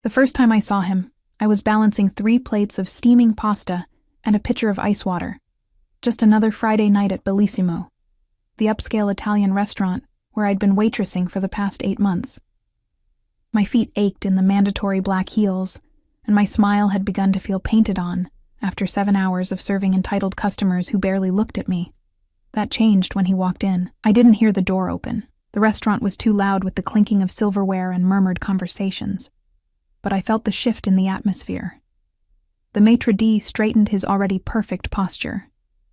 The first time I saw him, I was balancing 3 plates of steaming pasta and a pitcher of ice water. Just another Friday night at Bellissimo, the upscale Italian restaurant where I'd been waitressing for the past 8 months. My feet ached in the mandatory black heels, and my smile had begun to feel painted on after 7 hours of serving entitled customers who barely looked at me. That changed when he walked in. I didn't hear the door open. The restaurant was too loud with the clinking of silverware and murmured conversations. But I felt the shift in the atmosphere. The maitre d' straightened his already perfect posture.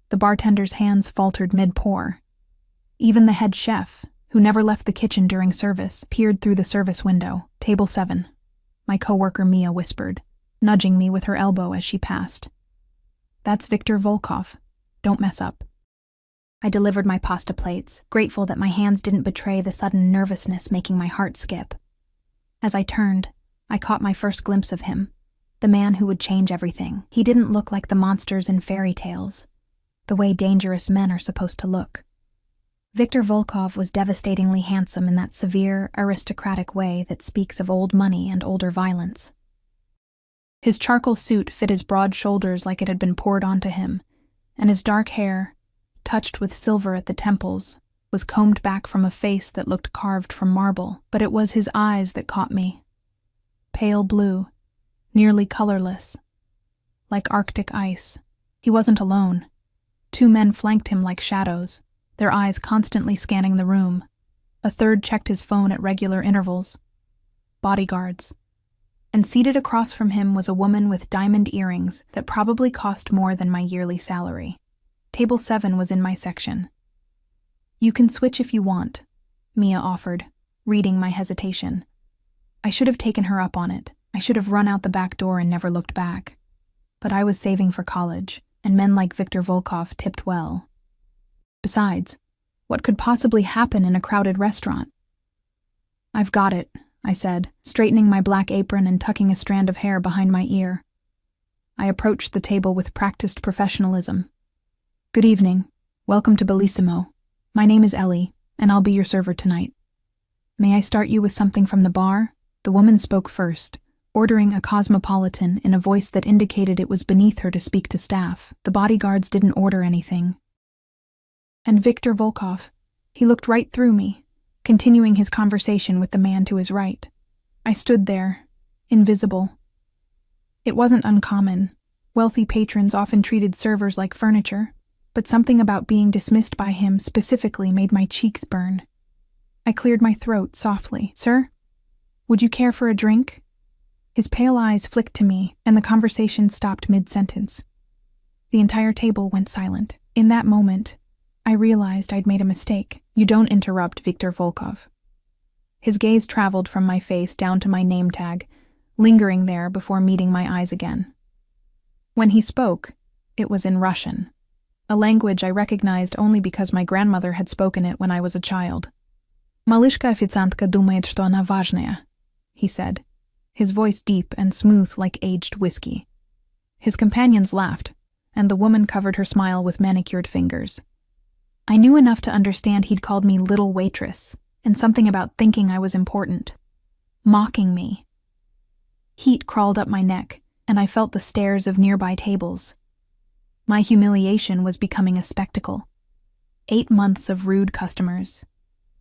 The bartender's hands faltered mid-pour. Even the head chef, who never left the kitchen during service, peered through the service window. Table 7. My coworker Mia whispered, nudging me with her elbow as she passed. That's Viktor Volkov. Don't mess up. I delivered my pasta plates, grateful that my hands didn't betray the sudden nervousness making my heart skip. As I turned, I caught my first glimpse of him, the man who would change everything. He didn't look like the monsters in fairy tales, the way dangerous men are supposed to look. Viktor Volkov was devastatingly handsome in that severe, aristocratic way that speaks of old money and older violence. His charcoal suit fit his broad shoulders like it had been poured onto him, and his dark hair, touched with silver at the temples, was combed back from a face that looked carved from marble. But it was his eyes that caught me. Pale blue, nearly colorless, like Arctic ice. He wasn't alone. 2 men flanked him like shadows, their eyes constantly scanning the room. A third checked his phone at regular intervals. Bodyguards. And seated across from him was a woman with diamond earrings that probably cost more than my yearly salary. Table 7 was in my section. You can switch if you want, Mia offered, reading my hesitation. I should have taken her up on it. I should have run out the back door and never looked back. But I was saving for college, and men like Viktor Volkov tipped well. Besides, what could possibly happen in a crowded restaurant? I've got it, I said, straightening my black apron and tucking a strand of hair behind my ear. I approached the table with practiced professionalism. Good evening. Welcome to Bellissimo. My name is Ellie, and I'll be your server tonight. May I start you with something from the bar? The woman spoke first, ordering a cosmopolitan in a voice that indicated it was beneath her to speak to staff. The bodyguards didn't order anything. And Viktor Volkov, he looked right through me, continuing his conversation with the man to his right. I stood there, invisible. It wasn't uncommon. Wealthy patrons often treated servers like furniture, but something about being dismissed by him specifically made my cheeks burn. I cleared my throat softly. Sir, would you care for a drink? His pale eyes flicked to me, and the conversation stopped mid-sentence. The entire table went silent. In that moment, I realized I'd made a mistake. You don't interrupt, Viktor Volkov. His gaze traveled from my face down to my name tag, lingering there before meeting my eyes again. When he spoke, it was in Russian, a language I recognized only because my grandmother had spoken it when I was a child. «Малышка-официантка думает, что она важная», he said, his voice deep and smooth like aged whiskey. His companions laughed, and the woman covered her smile with manicured fingers. I knew enough to understand he'd called me little waitress, and something about thinking I was important. Mocking me. Heat crawled up my neck, and I felt the stares of nearby tables. My humiliation was becoming a spectacle. 8 months of rude customers.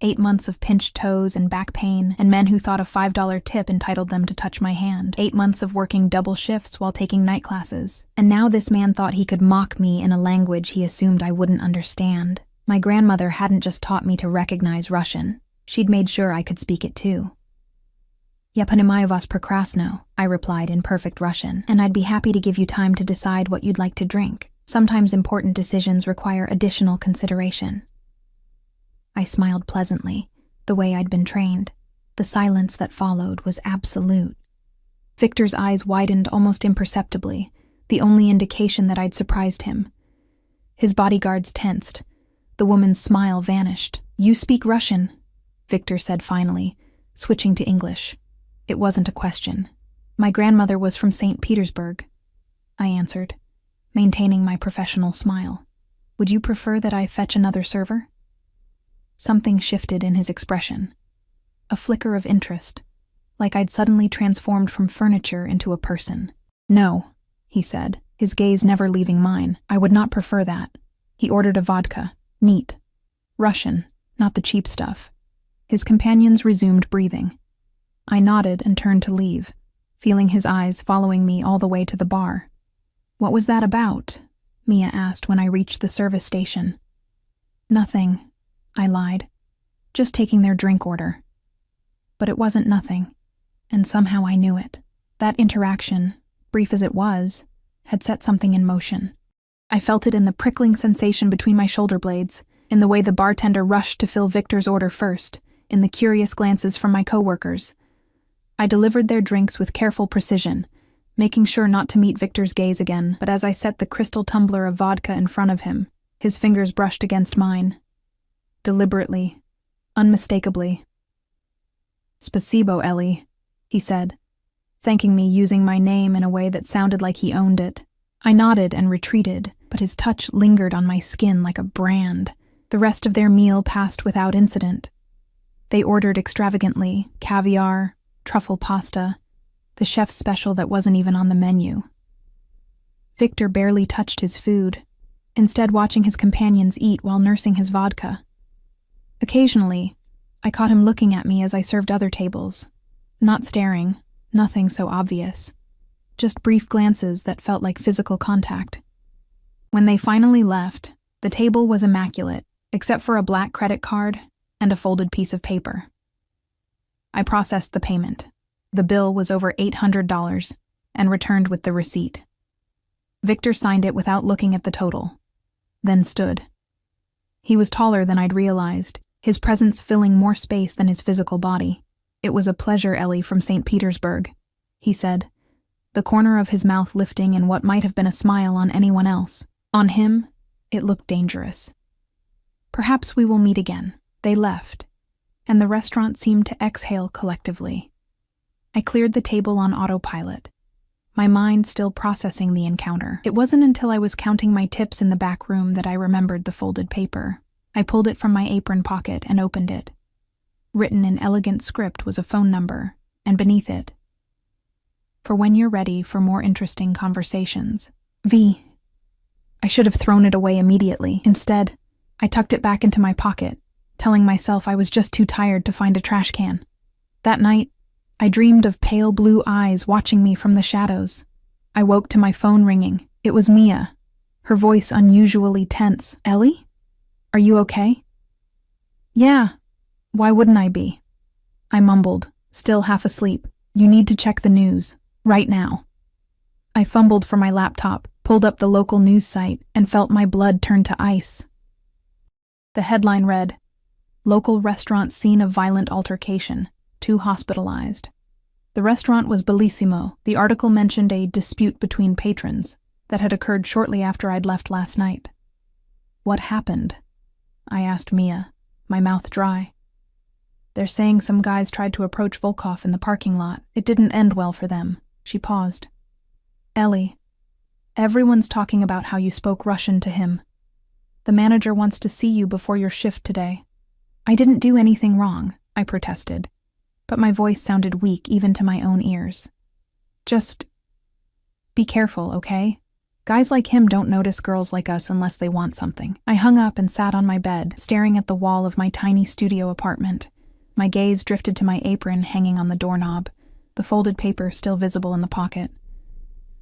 8 months of pinched toes and back pain, and men who thought a $5 tip entitled them to touch my hand. 8 months of working double shifts while taking night classes. And now this man thought he could mock me in a language he assumed I wouldn't understand. My grandmother hadn't just taught me to recognize Russian. She'd made sure I could speak it too. «Я понимаю вас прекрасно», I replied in perfect Russian, and I'd be happy to give you time to decide what you'd like to drink. Sometimes important decisions require additional consideration. I smiled pleasantly, the way I'd been trained. The silence that followed was absolute. Victor's eyes widened almost imperceptibly, the only indication that I'd surprised him. His bodyguards tensed. The woman's smile vanished. «You speak Russian», Victor said finally, switching to English. It wasn't a question. My grandmother was from St. Petersburg, I answered, maintaining my professional smile. Would you prefer that I fetch another server? Something shifted in his expression. A flicker of interest. like I'd suddenly transformed from furniture into a person. "No," he said, his gaze never leaving mine. "I would not prefer that." He ordered a vodka, neat, Russian, not the cheap stuff. His companions resumed breathing. I nodded and turned to leave, feeling his eyes following me all the way to the bar. "What was that about?" Mia asked when I reached the service station. "Nothing," I lied. "Just taking their drink order." But it wasn't nothing, and somehow I knew it. That interaction, brief as it was, had set something in motion. I felt it in the prickling sensation between my shoulder blades, in the way the bartender rushed to fill Victor's order first, in the curious glances from my coworkers. I delivered their drinks with careful precision, making sure not to meet Victor's gaze again, but as I set the crystal tumbler of vodka in front of him, his fingers brushed against mine. Deliberately, unmistakably. "Spasibo, Ellie," he said, thanking me using my name in a way that sounded like he owned it. I nodded and retreated, but his touch lingered on my skin like a brand. The rest of their meal passed without incident. They ordered extravagantly, caviar, truffle pasta, the chef's special that wasn't even on the menu. Victor barely touched his food, instead watching his companions eat while nursing his vodka. Occasionally, I caught him looking at me as I served other tables. Not staring, nothing so obvious. Just brief glances that felt like physical contact. When they finally left, the table was immaculate, except for a black credit card and a folded piece of paper. I processed the payment. The bill was over $800 and returned with the receipt. Victor signed it without looking at the total, then stood. He was taller than I'd realized, his presence filling more space than his physical body. "It was a pleasure, Ellie from St. Petersburg," he said, the corner of his mouth lifting in what might have been a smile on anyone else. On him, it looked dangerous. "Perhaps we will meet again." They left, and the restaurant seemed to exhale collectively. I cleared the table on autopilot, my mind still processing the encounter. It wasn't until I was counting my tips in the back room that I remembered the folded paper. I pulled it from my apron pocket and opened it. Written in elegant script was a phone number, and beneath it, "For when you're ready for more interesting conversations, V." I should have thrown it away immediately. Instead, I tucked it back into my pocket, telling myself I was just too tired to find a trash can. That night, I dreamed of pale blue eyes watching me from the shadows. I woke to my phone ringing. It was Mia, her voice unusually tense. "Ellie? Are you okay?" "Yeah, why wouldn't I be?" I mumbled, still half asleep. "You need to check the news, right now." I fumbled for my laptop, pulled up the local news site, and felt my blood turn to ice. The headline read, "Local restaurant scene of violent altercation, 2 hospitalized." The restaurant was Bellissimo. The article mentioned a dispute between patrons that had occurred shortly after I'd left last night. "What happened?" I asked Mia, my mouth dry. "They're saying some guys tried to approach Volkov in the parking lot. It didn't end well for them." She paused. "Ellie, everyone's talking about how you spoke Russian to him. The manager wants to see you before your shift today." "I didn't do anything wrong," I protested, but my voice sounded weak even to my own ears. "Just be careful, okay? Guys like him don't notice girls like us unless they want something." I hung up and sat on my bed, staring at the wall of my tiny studio apartment. My gaze drifted to my apron hanging on the doorknob, the folded paper still visible in the pocket.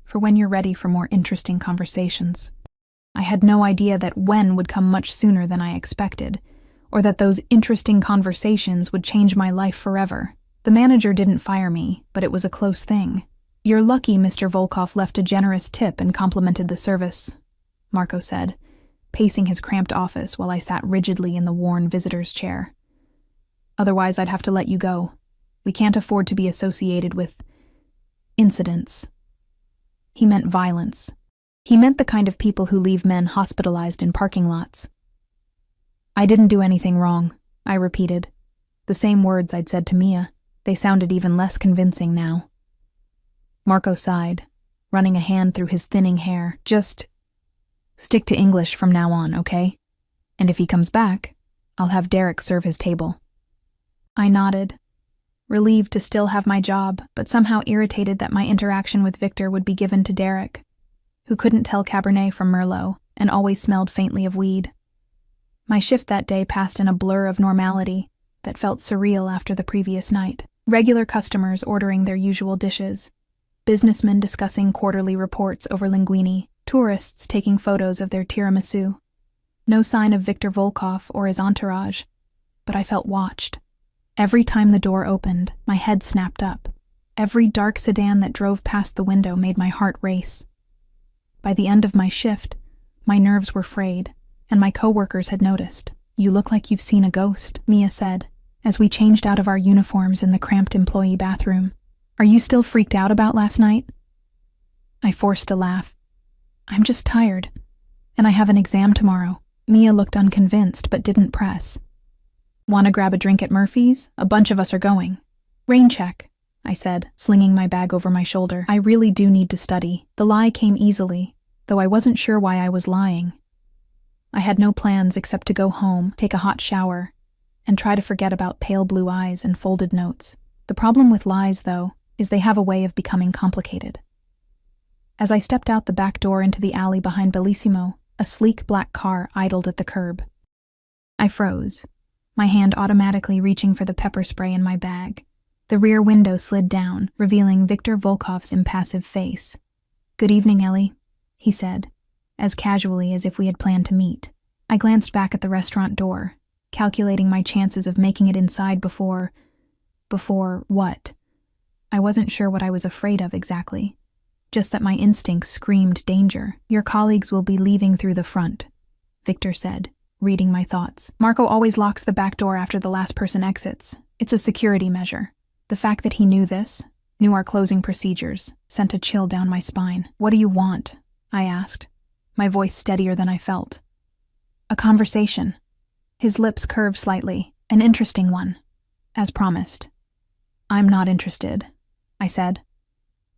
"For when you're ready for more interesting conversations." I had no idea that when would come much sooner than I expected, or that those interesting conversations would change my life forever. The manager didn't fire me, but it was a close thing. "You're lucky Mr. Volkov left a generous tip and complimented the service," Marco said, pacing his cramped office while I sat rigidly in the worn visitor's chair. "Otherwise, I'd have to let you go. We can't afford to be associated with incidents." He meant violence. He meant the kind of people who leave men hospitalized in parking lots. "I didn't do anything wrong," I repeated. The same words I'd said to Mia. They sounded even less convincing now. Marco sighed, running a hand through his thinning hair. "Just stick to English from now on, okay? And if he comes back, I'll have Derek serve his table." I nodded, relieved to still have my job, but somehow irritated that my interaction with Victor would be given to Derek, who couldn't tell Cabernet from Merlot and always smelled faintly of weed. My shift that day passed in a blur of normality that felt surreal after the previous night. Regular customers ordering their usual dishes, businessmen discussing quarterly reports over linguine, tourists taking photos of their tiramisu. No sign of Victor Volkov or his entourage, but I felt watched. Every time the door opened, my head snapped up. Every dark sedan that drove past the window made my heart race. By the end of my shift, my nerves were frayed, and my coworkers had noticed. "You look like you've seen a ghost," Mia said, as we changed out of our uniforms in the cramped employee bathroom. "Are you still freaked out about last night?" I forced a laugh. "I'm just tired, and I have an exam tomorrow." Mia looked unconvinced but didn't press. "Want to grab a drink at Murphy's? A bunch of us are going." "Rain check," I said, slinging my bag over my shoulder. I really do need to study. The lie came easily, though I wasn't sure why I was lying. I had no plans except to go home, take a hot shower, and try to forget about pale blue eyes and folded notes. The problem with lies, though, is they have a way of becoming complicated. As I stepped out the back door into the alley behind Bellissimo, a sleek black car idled at the curb. I froze, my hand automatically reaching for the pepper spray in my bag. The rear window slid down, revealing Victor Volkov's impassive face. "Good evening, Ellie," he said, as casually as if we had planned to meet. I glanced back at the restaurant door, calculating my chances of making it inside before what? I wasn't sure what I was afraid of exactly, just that my instincts screamed danger. "Your colleagues will be leaving through the front," Victor said, reading my thoughts. "Marco always locks the back door after the last person exits. It's a security measure." The fact that he knew this, knew our closing procedures, sent a chill down my spine. "What do you want?" I asked, my voice steadier than I felt. "A conversation." His lips curved slightly, an interesting one, as promised. "I'm not interested," I said,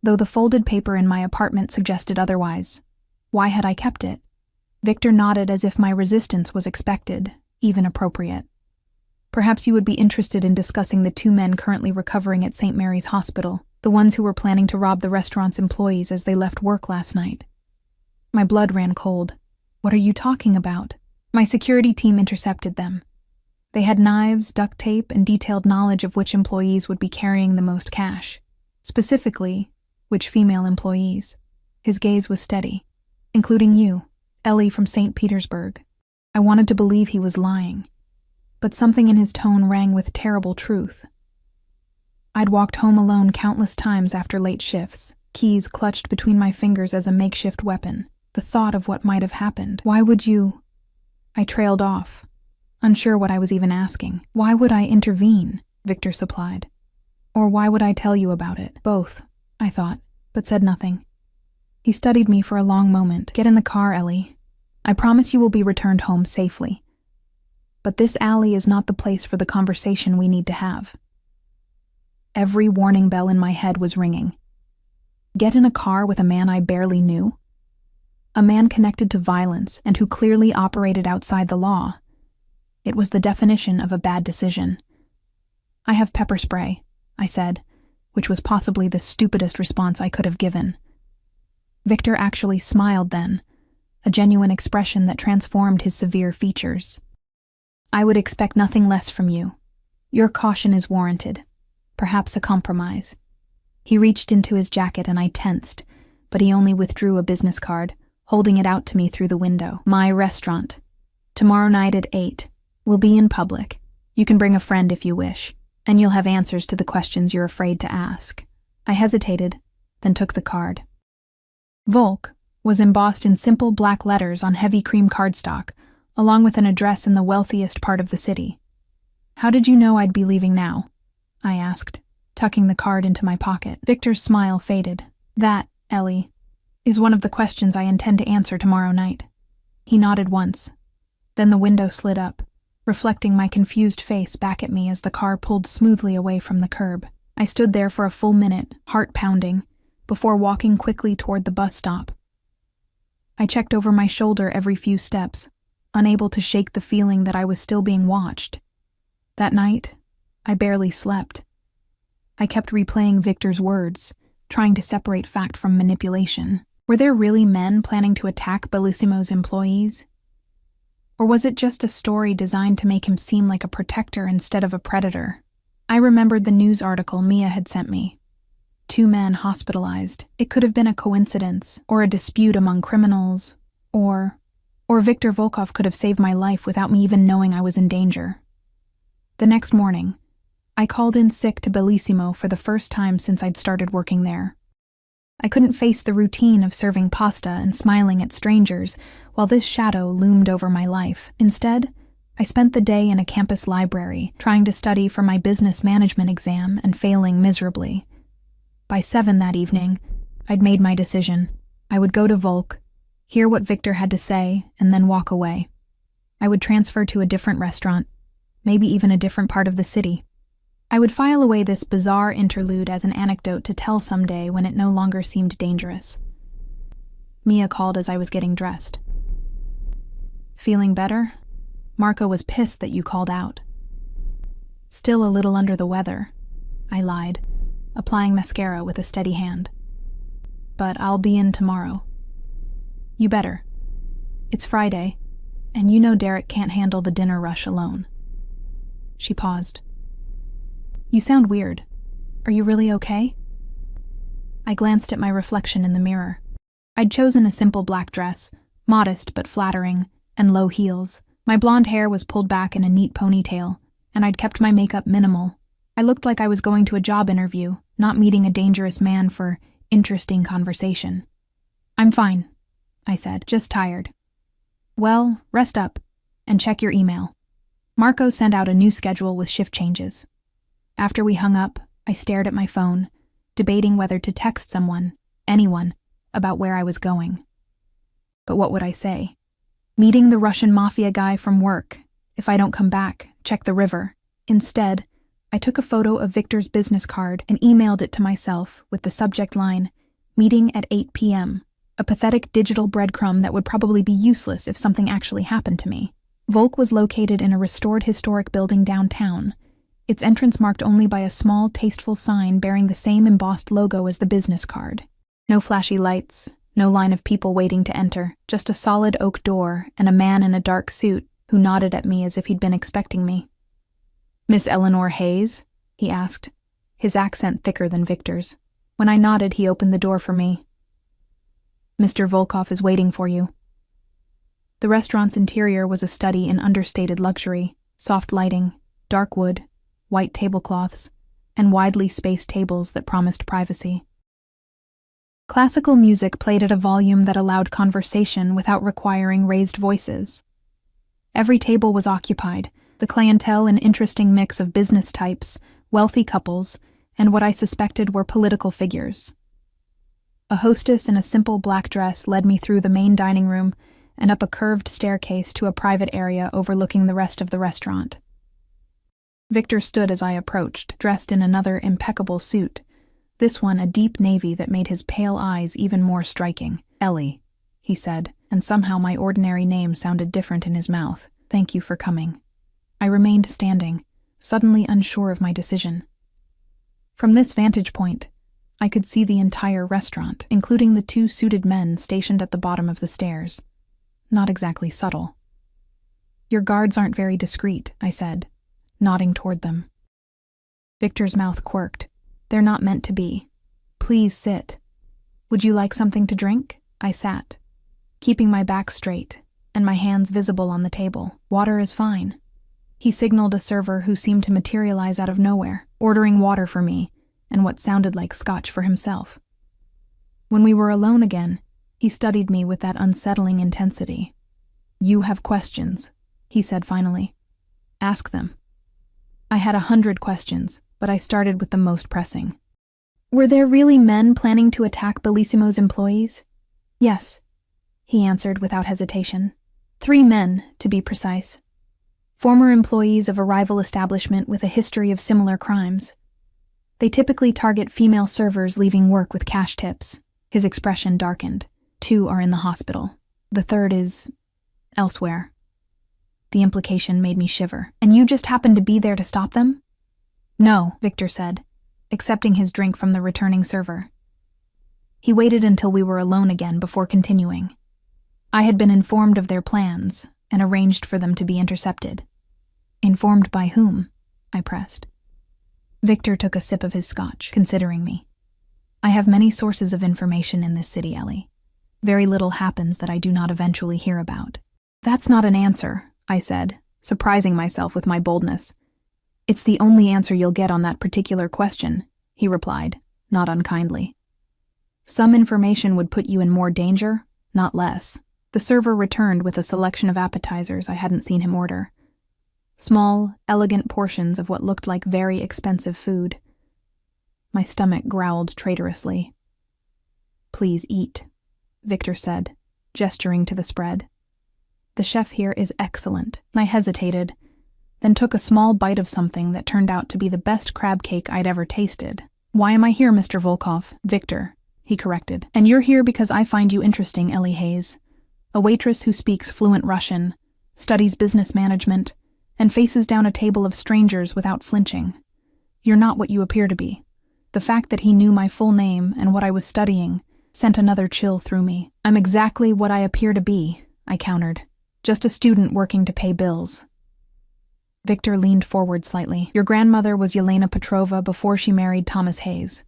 though the folded paper in my apartment suggested otherwise. Why had I kept it? Victor nodded as if my resistance was expected, even appropriate. "Perhaps you would be interested in discussing the 2 men currently recovering at St. Mary's Hospital, the ones who were planning to rob the restaurant's employees as they left work last night." My blood ran cold. "What are you talking about?" My security team intercepted them. They had knives, duct tape, and detailed knowledge of which employees would be carrying the most cash. Specifically, which female employees. His gaze was steady. "Including you, Ellie from St. Petersburg." I wanted to believe he was lying, but something in his tone rang with terrible truth. I'd walked home alone countless times after late shifts, keys clutched between my fingers as a makeshift weapon. The thought of what might have happened. "Why would you—" I trailed off, unsure what I was even asking. "Why would I intervene?" Victor supplied. "Or why would I tell you about it?" "Both," I thought, but said nothing. He studied me for a long moment. "Get in the car, Ellie. I promise you will be returned home safely. But this alley is not the place for the conversation we need to have." Every warning bell in my head was ringing. Get in a car with a man I barely knew? A man connected to violence and who clearly operated outside the law. It was the definition of a bad decision. "I have pepper spray," I said, which was possibly the stupidest response I could have given. Victor actually smiled then, a genuine expression that transformed his severe features. "I would expect nothing less from you. Your caution is warranted. Perhaps a compromise." He reached into his jacket and I tensed, but he only withdrew a business card, holding it out to me through the window. "My restaurant. Tomorrow night at 8. We'll be in public. You can bring a friend if you wish, and you'll have answers to the questions you're afraid to ask." I hesitated, then took the card. Volk was embossed in simple black letters on heavy cream cardstock, along with an address in the wealthiest part of the city. "How did you know I'd be leaving now?" I asked, tucking the card into my pocket. Victor's smile faded. "That, Ellie, is one of the questions I intend to answer tomorrow night." He nodded once. Then the window slid up, reflecting my confused face back at me as the car pulled smoothly away from the curb. I stood there for a full minute, heart pounding, before walking quickly toward the bus stop. I checked over my shoulder every few steps, unable to shake the feeling that I was still being watched. That night, I barely slept. I kept replaying Victor's words, trying to separate fact from manipulation. Were there really men planning to attack Bellissimo's employees? Or was it just a story designed to make him seem like a protector instead of a predator? I remembered the news article Mia had sent me. 2 men hospitalized. It could have been a coincidence, or a dispute among criminals, or Victor Volkov could have saved my life without me even knowing I was in danger. The next morning, I called in sick to Bellissimo for the first time since I'd started working there. I couldn't face the routine of serving pasta and smiling at strangers while this shadow loomed over my life. Instead, I spent the day in a campus library, trying to study for my business management exam and failing miserably. By 7 that evening, I'd made my decision. I would go to Volk, hear what Victor had to say, and then walk away. I would transfer to a different restaurant, maybe even a different part of the city. I would file away this bizarre interlude as an anecdote to tell someday when it no longer seemed dangerous. Mia called as I was getting dressed. "Feeling better? Marco was pissed that you called out." "Still a little under the weather," I lied, applying mascara with a steady hand. "But I'll be in tomorrow." "You better. It's Friday, and you know Derek can't handle the dinner rush alone." She paused. "You sound weird. Are you really okay?" I glanced at my reflection in the mirror. I'd chosen a simple black dress, modest but flattering, and low heels. My blonde hair was pulled back in a neat ponytail, and I'd kept my makeup minimal. I looked like I was going to a job interview, not meeting a dangerous man for interesting conversation. "I'm fine," I said, "just tired." "Well, rest up, and check your email." Marco sent out a new schedule with shift changes. After we hung up, I stared at my phone, debating whether to text someone, anyone, about where I was going. But what would I say? Meeting the Russian mafia guy from work. If I don't come back, check the river. Instead, I took a photo of Victor's business card and emailed it to myself with the subject line, "Meeting at 8 p.m., a pathetic digital breadcrumb that would probably be useless if something actually happened to me. Volk was located in a restored historic building downtown, its entrance marked only by a small, tasteful sign bearing the same embossed logo as the business card. No flashy lights, no line of people waiting to enter, just a solid oak door and a man in a dark suit who nodded at me as if he'd been expecting me. "Miss Eleanor Hayes?" he asked, his accent thicker than Victor's. When I nodded, he opened the door for me. "Mr. Volkov is waiting for you." The restaurant's interior was a study in understated luxury, soft lighting, dark wood, white tablecloths, and widely spaced tables that promised privacy. Classical music played at a volume that allowed conversation without requiring raised voices. Every table was occupied, the clientele an interesting mix of business types, wealthy couples, and what I suspected were political figures. A hostess in a simple black dress led me through the main dining room and up a curved staircase to a private area overlooking the rest of the restaurant. Victor stood as I approached, dressed in another impeccable suit, this one a deep navy that made his pale eyes even more striking. "Ellie," he said, and somehow my ordinary name sounded different in his mouth. "Thank you for coming." I remained standing, suddenly unsure of my decision. From this vantage point, I could see the entire restaurant, including the 2 suited men stationed at the bottom of the stairs. Not exactly subtle. "Your guards aren't very discreet," I said, nodding toward them. Victor's mouth quirked. "They're not meant to be. Please sit." "Would you like something to drink?" I sat, keeping my back straight and my hands visible on the table. "Water is fine." He signaled a server who seemed to materialize out of nowhere, ordering water for me and what sounded like scotch for himself. When we were alone again, he studied me with that unsettling intensity. "You have questions," he said finally. "Ask them." I had 100 questions, but I started with the most pressing. "Were there really men planning to attack Bellissimo's employees?" "Yes," he answered without hesitation. 3 men, to be precise. Former employees of a rival establishment with a history of similar crimes. They typically target female servers leaving work with cash tips. His expression darkened. 2 are in the hospital. The 3rd is elsewhere. The implication made me shiver. "And you just happened to be there to stop them?" "No," Victor said, accepting his drink from the returning server. He waited until we were alone again before continuing. I had been informed of their plans and arranged for them to be intercepted. Informed by whom? I pressed. Victor took a sip of his scotch, considering me. I have many sources of information in this city, Ellie. Very little happens that I do not eventually hear about. That's not an answer, I said, surprising myself with my boldness. It's the only answer you'll get on that particular question, he replied, not unkindly. Some information would put you in more danger, not less. The server returned with a selection of appetizers I hadn't seen him order. Small, elegant portions of what looked like very expensive food. My stomach growled traitorously. Please eat, Victor said, gesturing to the spread. The chef here is excellent. I hesitated, then took a small bite of something that turned out to be the best crab cake I'd ever tasted. Why am I here, Mr. Volkov? Victor, he corrected. And you're here because I find you interesting, Ellie Hayes. A waitress who speaks fluent Russian, studies business management, and faces down a table of strangers without flinching. You're not what you appear to be. The fact that he knew my full name and what I was studying sent another chill through me. I'm exactly what I appear to be, I countered. Just a student working to pay bills. Victor leaned forward slightly. Your grandmother was Yelena Petrova before she married Thomas Hayes.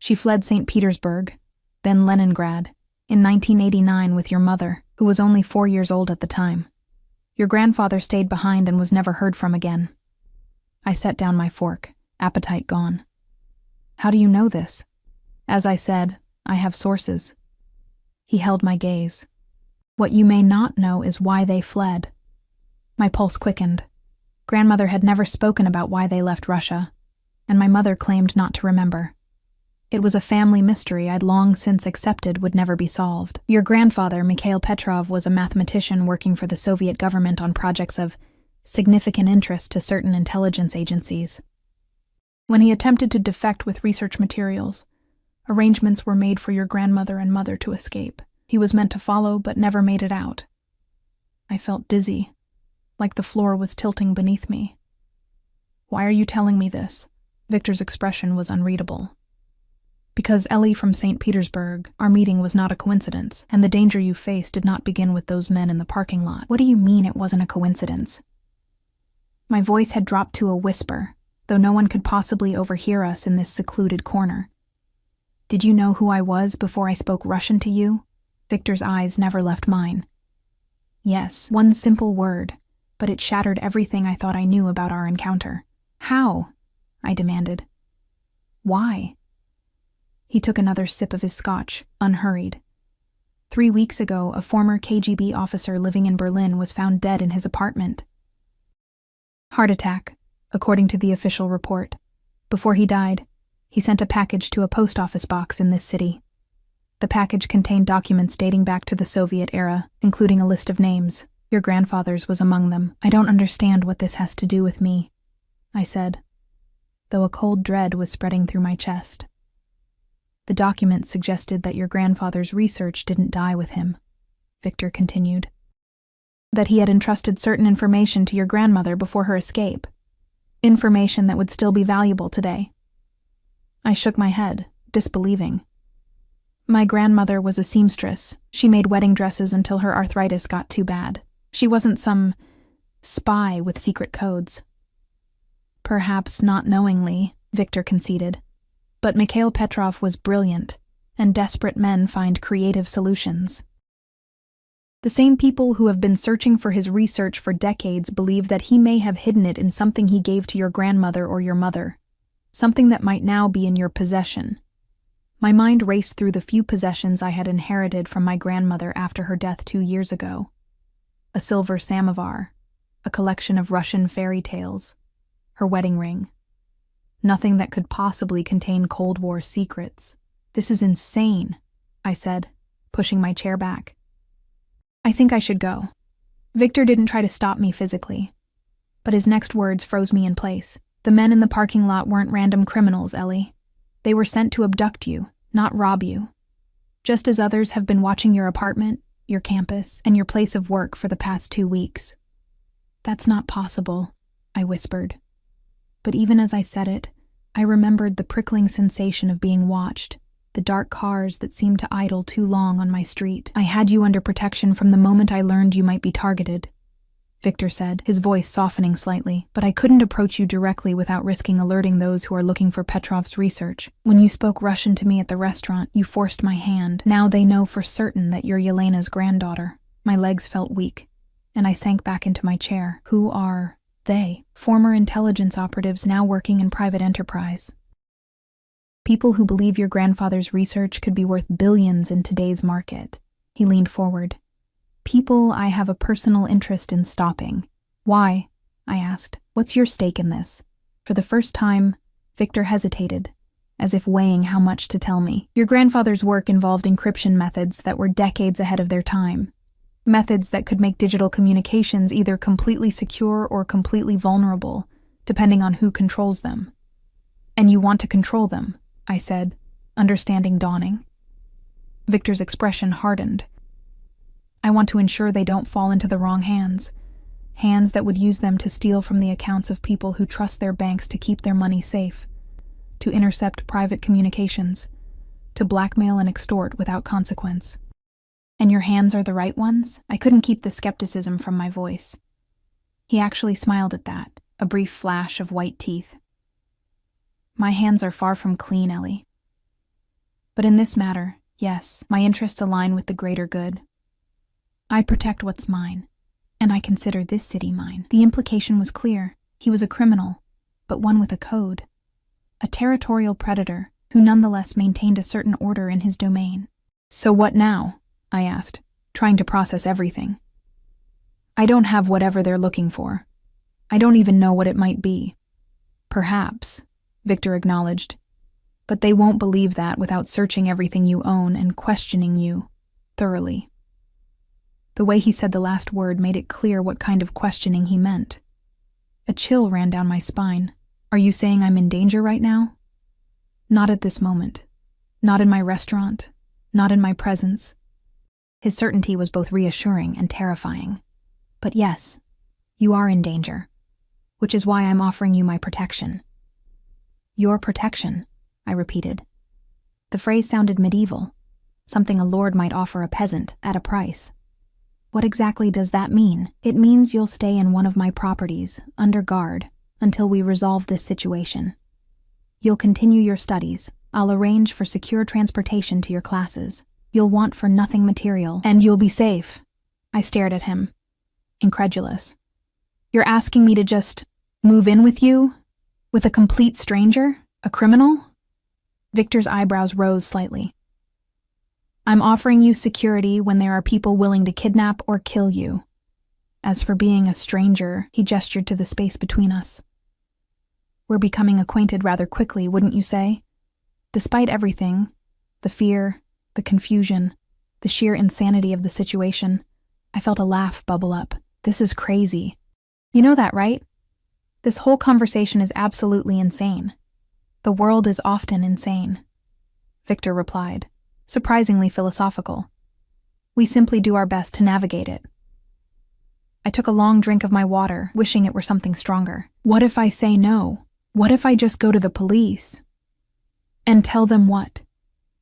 She fled St. Petersburg, then Leningrad, in 1989 with your mother, who was only 4 years old at the time. Your grandfather stayed behind and was never heard from again. I set down my fork, appetite gone. How do you know this? As I said, I have sources. He held my gaze. What you may not know is why they fled. My pulse quickened. Grandmother had never spoken about why they left Russia, and my mother claimed not to remember. It was a family mystery I'd long since accepted would never be solved. Your grandfather, Mikhail Petrov, was a mathematician working for the Soviet government on projects of significant interest to certain intelligence agencies. When he attempted to defect with research materials, arrangements were made for your grandmother and mother to escape. He was meant to follow, but never made it out. I felt dizzy, like the floor was tilting beneath me. Why are you telling me this? Victor's expression was unreadable. Because Ellie from St. Petersburg, our meeting was not a coincidence, and the danger you faced did not begin with those men in the parking lot. What do you mean it wasn't a coincidence? My voice had dropped to a whisper, though no one could possibly overhear us in this secluded corner. Did you know who I was before I spoke Russian to you? Victor's eyes never left mine. Yes, one simple word, but it shattered everything I thought I knew about our encounter. How? I demanded. Why? He took another sip of his scotch, unhurried. 3 weeks ago, a former KGB officer living in Berlin was found dead in his apartment. Heart attack, according to the official report. Before he died, he sent a package to a post office box in this city. The package contained documents dating back to the Soviet era, including a list of names. Your grandfather's was among them. I don't understand what this has to do with me, I said, though a cold dread was spreading through my chest. The documents suggested that your grandfather's research didn't die with him, Victor continued. That he had entrusted certain information to your grandmother before her escape. Information that would still be valuable today. I shook my head, disbelieving. My grandmother was a seamstress. She made wedding dresses until her arthritis got too bad. She wasn't some spy with secret codes. Perhaps not knowingly, Victor conceded. But Mikhail Petrov was brilliant, and desperate men find creative solutions. The same people who have been searching for his research for decades believe that he may have hidden it in something he gave to your grandmother or your mother, something that might now be in your possession. My mind raced through the few possessions I had inherited from my grandmother after her death 2 years ago. A silver samovar, a collection of Russian fairy tales, her wedding ring. Nothing that could possibly contain Cold War secrets. This is insane, I said, pushing my chair back. I think I should go. Victor didn't try to stop me physically, but his next words froze me in place. The men in the parking lot weren't random criminals, Ellie. They were sent to abduct you, not rob you. Just as others have been watching your apartment, your campus, and your place of work for the past 2 weeks. That's not possible, I whispered. But even as I said it, I remembered the prickling sensation of being watched, the dark cars that seemed to idle too long on my street. I had you under protection from the moment I learned you might be targeted, Victor said, his voice softening slightly, but I couldn't approach you directly without risking alerting those who are looking for Petrov's research. When you spoke Russian to me at the restaurant, you forced my hand. Now they know for certain that you're Yelena's granddaughter. My legs felt weak, and I sank back into my chair. Who are they? Former intelligence operatives now working in private enterprise. People who believe your grandfather's research could be worth billions in today's market. He leaned forward. People I have a personal interest in stopping. Why? I asked. What's your stake in this? For the first time, Victor hesitated, as if weighing how much to tell me. Your grandfather's work involved encryption methods that were decades ahead of their time. Methods that could make digital communications either completely secure or completely vulnerable, depending on who controls them. And you want to control them, I said, understanding dawning. Victor's expression hardened. I want to ensure they don't fall into the wrong hands. Hands that would use them to steal from the accounts of people who trust their banks to keep their money safe, to intercept private communications, to blackmail and extort without consequence. And your hands are the right ones? I couldn't keep the skepticism from my voice. He actually smiled at that, a brief flash of white teeth. My hands are far from clean, Ellie. But in this matter, yes, my interests align with the greater good. I protect what's mine, and I consider this city mine. The implication was clear. He was a criminal, but one with a code. A territorial predator who nonetheless maintained a certain order in his domain. So what now? I asked, trying to process everything. I don't have whatever they're looking for. I don't even know what it might be. Perhaps, Victor acknowledged. But they won't believe that without searching everything you own and questioning you thoroughly. The way he said the last word made it clear what kind of questioning he meant. A chill ran down my spine. Are you saying I'm in danger right now? Not at this moment. Not in my restaurant. Not in my presence. His certainty was both reassuring and terrifying. But yes, you are in danger, which is why I'm offering you my protection. Your protection, I repeated. The phrase sounded medieval, something a lord might offer a peasant at a price. What exactly does that mean? It means you'll stay in one of my properties, under guard, until we resolve this situation. You'll continue your studies. I'll arrange for secure transportation to your classes. You'll want for nothing material, and you'll be safe. I stared at him, incredulous. You're asking me to just move in with you? With a complete stranger? A criminal? Victor's eyebrows rose slightly. I'm offering you security when there are people willing to kidnap or kill you. As for being a stranger, he gestured to the space between us. We're becoming acquainted rather quickly, wouldn't you say? Despite everything, the fear, the confusion, the sheer insanity of the situation, I felt a laugh bubble up. This is crazy. You know that, right? This whole conversation is absolutely insane. The world is often insane, Victor replied, surprisingly philosophical. We simply do our best to navigate it. I took a long drink of my water, wishing it were something stronger. What if I say no? What if I just go to the police? And tell them what?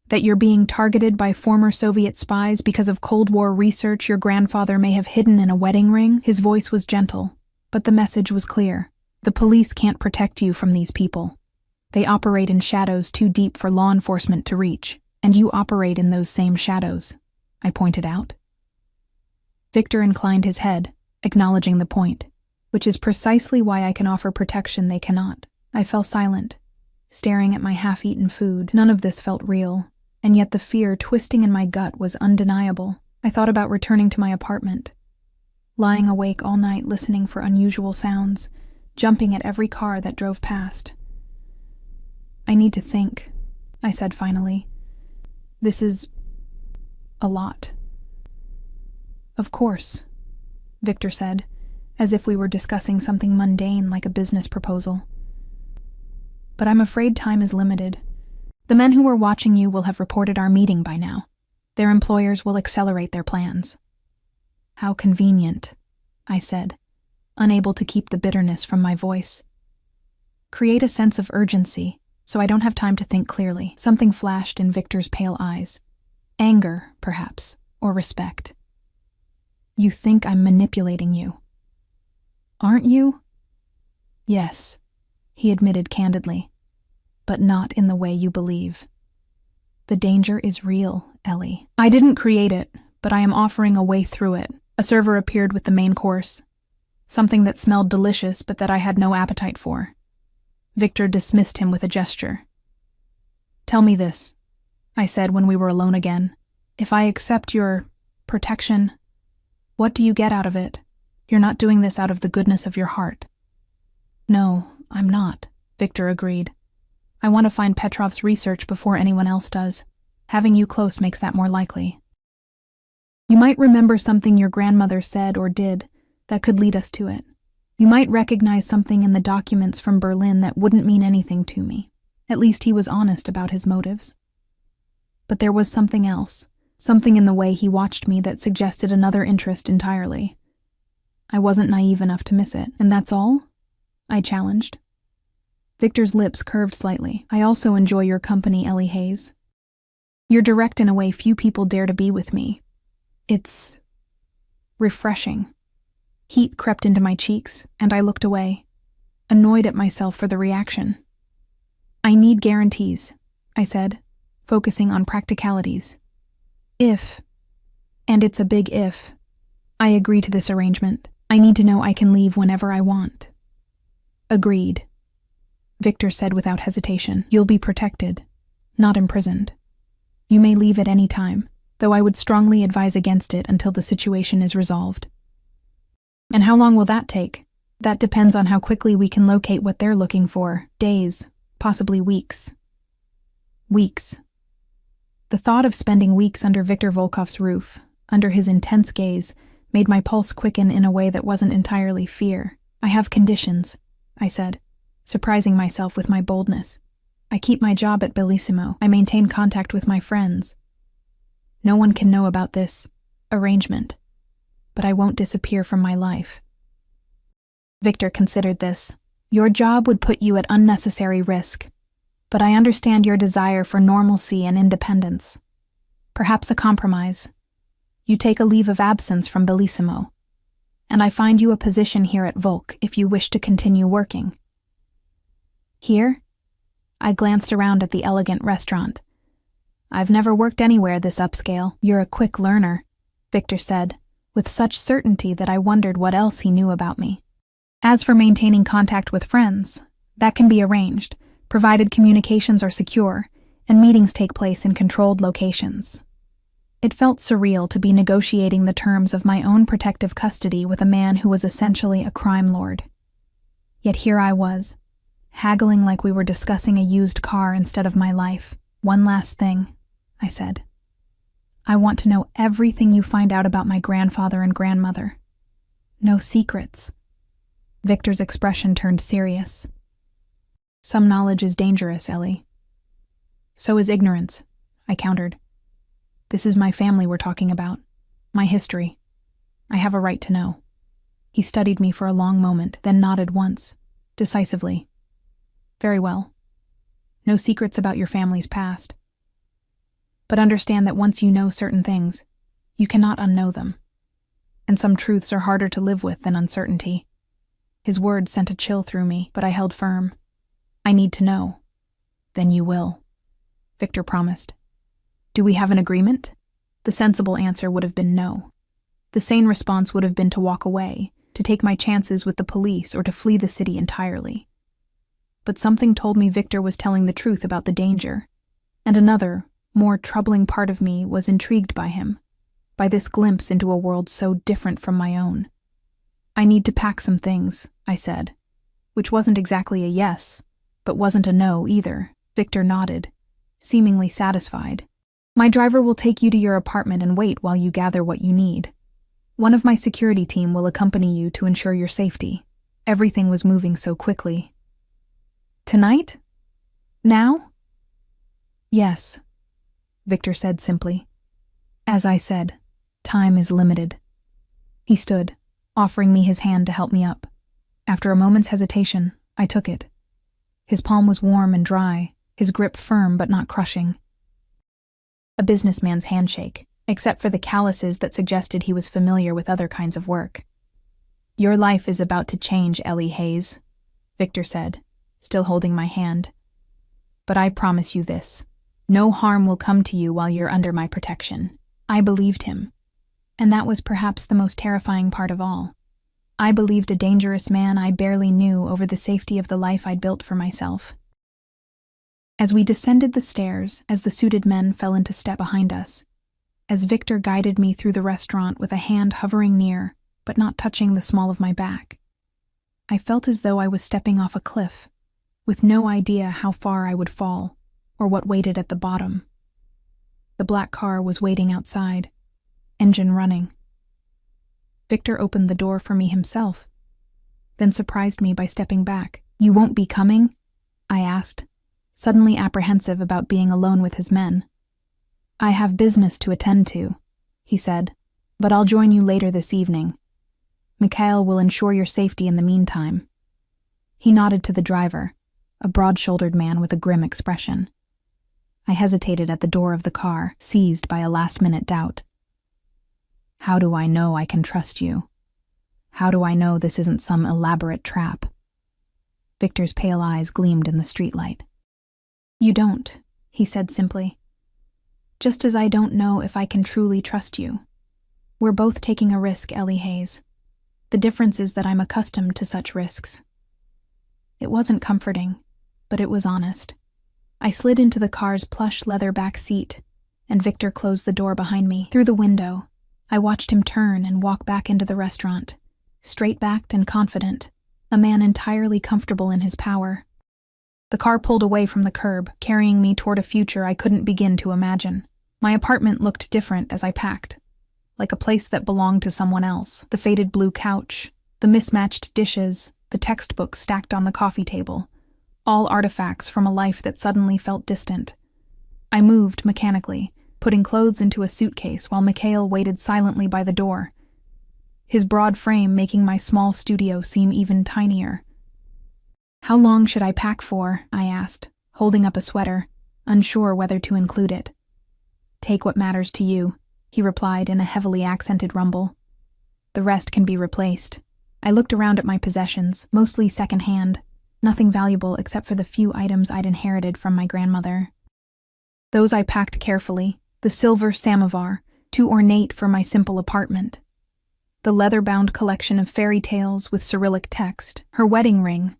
That you're being targeted by former Soviet spies because of Cold War research your grandfather may have hidden in a wedding ring? His voice was gentle, but the message was clear. The police can't protect you from these people. They operate in shadows too deep for law enforcement to reach, and you operate in those same shadows, I pointed out. Victor inclined his head, acknowledging the point, which is precisely why I can offer protection they cannot. I fell silent, staring at my half-eaten food. None of this felt real, and yet the fear twisting in my gut was undeniable. I thought about returning to my apartment, lying awake all night listening for unusual sounds, jumping at every car that drove past. I need to think, I said finally. This is a lot. Of course, Victor said, as if we were discussing something mundane like a business proposal. But I'm afraid time is limited. The men who were watching you will have reported our meeting by now. Their employers will accelerate their plans. How convenient, I said, unable to keep the bitterness from my voice. Create a sense of urgency, so I don't have time to think clearly. Something flashed in Victor's pale eyes. Anger, perhaps, or respect. You think I'm manipulating you. Aren't you? Yes, he admitted candidly, but not in the way you believe. The danger is real, Ellie. I didn't create it, but I am offering a way through it. A server appeared with the main course. Something that smelled delicious, but that I had no appetite for. Victor dismissed him with a gesture. Tell me this, I said when we were alone again. If I accept your protection, what do you get out of it? You're not doing this out of the goodness of your heart. No, I'm not, Victor agreed. I want to find Petrov's research before anyone else does. Having you close makes that more likely. You might remember something your grandmother said or did that could lead us to it. You might recognize something in the documents from Berlin that wouldn't mean anything to me. At least he was honest about his motives. But there was something else, something in the way he watched me that suggested another interest entirely. I wasn't naive enough to miss it, and that's all? I challenged. Victor's lips curved slightly. I also enjoy your company, Ellie Hayes. You're direct in a way few people dare to be with me. It's refreshing. Heat crept into my cheeks, and I looked away, annoyed at myself for the reaction. I need guarantees, I said, focusing on practicalities. If, and it's a big if, I agree to this arrangement, I need to know I can leave whenever I want. Agreed, Victor said without hesitation. You'll be protected, not imprisoned. You may leave at any time, though I would strongly advise against it until the situation is resolved. And how long will that take? That depends on how quickly we can locate what they're looking for. Days, possibly weeks. Weeks. The thought of spending weeks under Viktor Volkov's roof, under his intense gaze, made my pulse quicken in a way that wasn't entirely fear. I have conditions, I said, surprising myself with my boldness. I keep my job at Bellissimo. I maintain contact with my friends. No one can know about this arrangement, but I won't disappear from my life. Victor considered this. Your job would put you at unnecessary risk, but I understand your desire for normalcy and independence. Perhaps a compromise. You take a leave of absence from Bellissimo, and I find you a position here at Volk if you wish to continue working. Here? I glanced around at the elegant restaurant. I've never worked anywhere this upscale. You're a quick learner, Victor said, with such certainty that I wondered what else he knew about me. As for maintaining contact with friends, that can be arranged, provided communications are secure and meetings take place in controlled locations. It felt surreal to be negotiating the terms of my own protective custody with a man who was essentially a crime lord. Yet here I was, haggling like we were discussing a used car instead of my life. One last thing, I said. I want to know everything you find out about my grandfather and grandmother. No secrets. Victor's expression turned serious. Some knowledge is dangerous, Ellie. So is ignorance, I countered. This is my family we're talking about, my history. I have a right to know. He studied me for a long moment, then nodded once, decisively. Very well. No secrets about your family's past. But understand that once you know certain things, you cannot unknow them. And some truths are harder to live with than uncertainty. His words sent a chill through me, but I held firm. I need to know. Then you will, Victor promised. Do we have an agreement? The sensible answer would have been no. The sane response would have been to walk away, to take my chances with the police, or to flee the city entirely. But something told me Victor was telling the truth about the danger, and another, more troubling part of me was intrigued by him, by this glimpse into a world so different from my own. I need to pack some things, I said, which wasn't exactly a yes, but wasn't a no either. Victor nodded, seemingly satisfied. My driver will take you to your apartment and wait while you gather what you need. One of my security team will accompany you to ensure your safety. Everything was moving so quickly. Tonight? Now? Yes, Victor said simply. As I said, time is limited. He stood, offering me his hand to help me up. After a moment's hesitation, I took it. His palm was warm and dry, his grip firm but not crushing. A businessman's handshake, except for the calluses that suggested he was familiar with other kinds of work. "Your life is about to change, Ellie Hayes," Victor said, still holding my hand. "But I promise you this. No harm will come to you while you're under my protection." I believed him, and that was perhaps the most terrifying part of all. I believed a dangerous man I barely knew over the safety of the life I'd built for myself. As we descended the stairs, as the suited men fell into step behind us, as Victor guided me through the restaurant with a hand hovering near, but not touching the small of my back, I felt as though I was stepping off a cliff, with no idea how far I would fall, or what waited at the bottom. The black car was waiting outside, engine running. Victor opened the door for me himself, then surprised me by stepping back. "You won't be coming?" I asked, suddenly apprehensive about being alone with his men. "I have business to attend to," he said, "but I'll join you later this evening. Mikhail will ensure your safety in the meantime." He nodded to the driver, a broad-shouldered man with a grim expression. I hesitated at the door of the car, seized by a last-minute doubt. How do I know I can trust you? How do I know this isn't some elaborate trap? Victor's pale eyes gleamed in the streetlight. "You don't," he said simply. "Just as I don't know if I can truly trust you. We're both taking a risk, Ellie Hayes. The difference is that I'm accustomed to such risks." It wasn't comforting, but it was honest. I slid into the car's plush leather back seat, and Victor closed the door behind me. Through the window, I watched him turn and walk back into the restaurant, straight-backed and confident, a man entirely comfortable in his power. The car pulled away from the curb, carrying me toward a future I couldn't begin to imagine. My apartment looked different as I packed, like a place that belonged to someone else. The faded blue couch, the mismatched dishes, the textbooks stacked on the coffee table, all artifacts from a life that suddenly felt distant. I moved mechanically, putting clothes into a suitcase while Mikhail waited silently by the door, his broad frame making my small studio seem even tinier. "How long should I pack for?" I asked, holding up a sweater, unsure whether to include it. "Take what matters to you," he replied in a heavily accented rumble. "The rest can be replaced." I looked around at my possessions, mostly secondhand, nothing valuable except for the few items I'd inherited from my grandmother. Those I packed carefully, the silver samovar, too ornate for my simple apartment, the leather-bound collection of fairy tales with Cyrillic text, her wedding ring,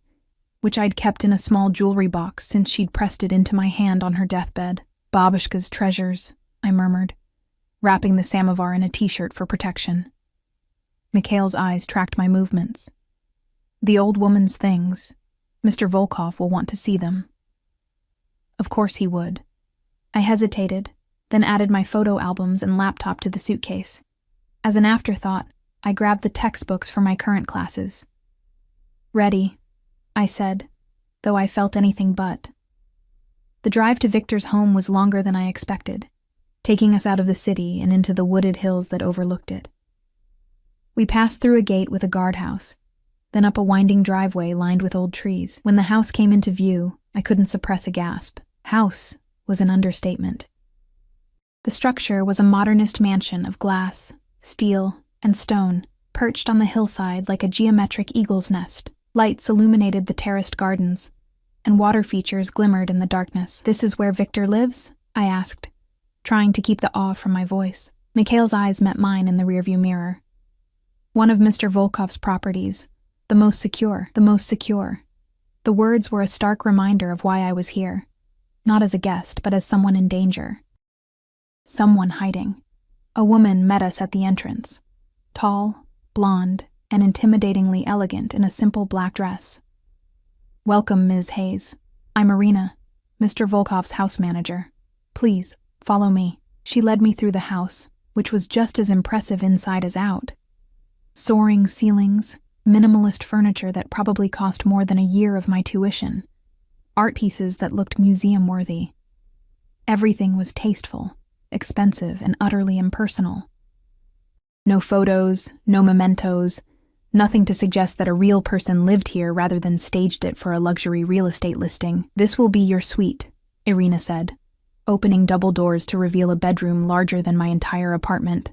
which I'd kept in a small jewelry box since she'd pressed it into my hand on her deathbed. "Babushka's treasures," I murmured, wrapping the samovar in a t-shirt for protection. Mikhail's eyes tracked my movements. "The old woman's things. Mr. Volkov will want to see them." Of course he would. I hesitated, then added my photo albums and laptop to the suitcase. As an afterthought, I grabbed the textbooks for my current classes. "Ready," I said, though I felt anything but. The drive to Victor's home was longer than I expected, taking us out of the city and into the wooded hills that overlooked it. We passed through a gate with a guardhouse, then up a winding driveway lined with old trees. When the house came into view, I couldn't suppress a gasp. House was an understatement. The structure was a modernist mansion of glass, steel, and stone, perched on the hillside like a geometric eagle's nest. Lights illuminated the terraced gardens, and water features glimmered in the darkness. "This is where Victor lives?" I asked, trying to keep the awe from my voice. Mikhail's eyes met mine in the rearview mirror. "One of Mr. Volkov's properties. The most secure, the most secure." The words were a stark reminder of why I was here, not as a guest, but as someone in danger. Someone hiding. A woman met us at the entrance, tall, blonde, and intimidatingly elegant in a simple black dress. "Welcome, Ms. Hayes. I'm Irina, Mr. Volkov's house manager. Please, follow me." She led me through the house, which was just as impressive inside as out. Soaring ceilings, minimalist furniture that probably cost more than a year of my tuition, art pieces that looked museum-worthy. Everything was tasteful, expensive, and utterly impersonal. No photos, no mementos, nothing to suggest that a real person lived here rather than staged it for a luxury real estate listing. "This will be your suite," Irina said, opening double doors to reveal a bedroom larger than my entire apartment.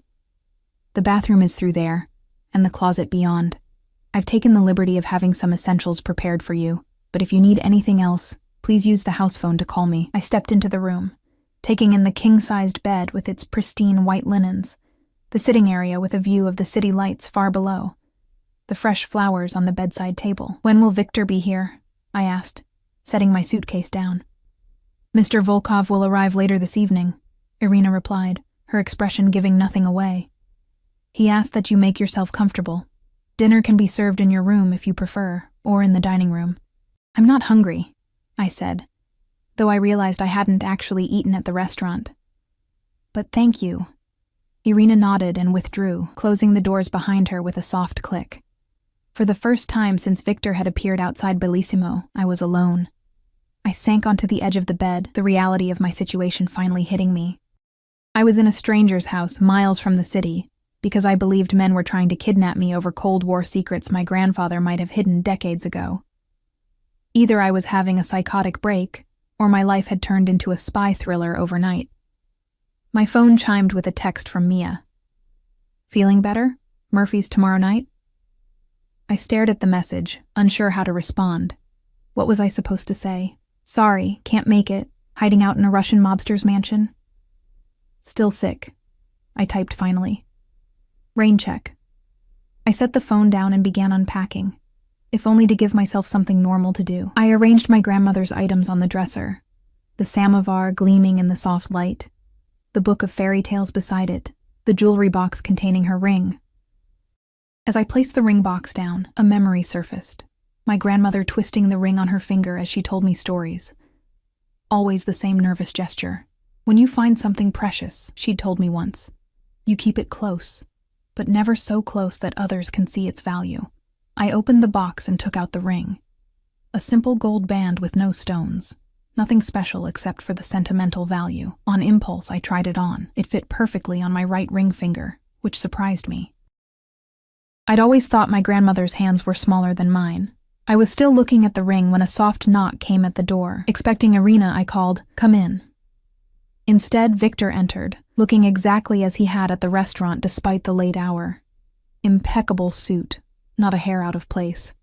The bathroom is through there, and the closet beyond. I've taken the liberty of having some essentials prepared for you, but if you need anything else, please use the house phone to call me. I stepped into the room, taking in the king-sized bed with its pristine white linens, the sitting area with a view of the city lights far below, the fresh flowers on the bedside table. "When will Victor be here?" I asked, setting my suitcase down. "Mr. Volkov will arrive later this evening," Irina replied, her expression giving nothing away. "He asked that you make yourself comfortable. Dinner can be served in your room if you prefer, or in the dining room." "I'm not hungry," I said, though I realized I hadn't actually eaten at the restaurant. "But thank you." Irina nodded and withdrew, closing the doors behind her with a soft click. For the first time since Victor had appeared outside Bellissimo, I was alone. I sank onto the edge of the bed, the reality of my situation finally hitting me. I was in a stranger's house miles from the city, because I believed men were trying to kidnap me over Cold War secrets my grandfather might have hidden decades ago. Either I was having a psychotic break, or my life had turned into a spy thriller overnight. My phone chimed with a text from Mia. "Feeling better? Murphy's tomorrow night?" I stared at the message, unsure how to respond. What was I supposed to say? "Sorry, can't make it. Hiding out in a Russian mobster's mansion?" "Still sick," I typed finally. "Rain check." I set the phone down and began unpacking, if only to give myself something normal to do. I arranged my grandmother's items on the dresser, the samovar gleaming in the soft light, the book of fairy tales beside it, the jewelry box containing her ring. As I placed the ring box down, a memory surfaced, my grandmother twisting the ring on her finger as she told me stories. Always the same nervous gesture. "When you find something precious," she'd told me once, "you keep it close, but never so close that others can see its value." I opened the box and took out the ring. A simple gold band with no stones. Nothing special except for the sentimental value. On impulse, I tried it on. It fit perfectly on my right ring finger, which surprised me. I'd always thought my grandmother's hands were smaller than mine. I was still looking at the ring when a soft knock came at the door. Expecting Irina, I called, "Come in." Instead, Victor entered, looking exactly as he had at the restaurant despite the late hour. Impeccable suit, not a hair out of place.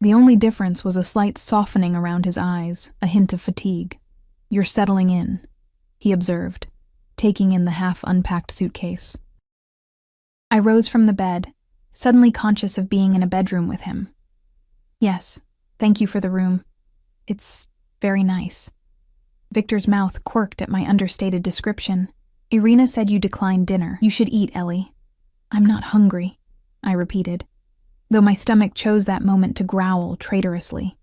The only difference was a slight softening around his eyes, a hint of fatigue. "You're settling in," he observed, taking in the half-unpacked suitcase. I rose from the bed, suddenly conscious of being in a bedroom with him. "Yes, thank you for the room. It's very nice." Victor's mouth quirked at my understated description. "Irina said you declined dinner. You should eat, Ellie." "I'm not hungry," I repeated, though my stomach chose that moment to growl traitorously.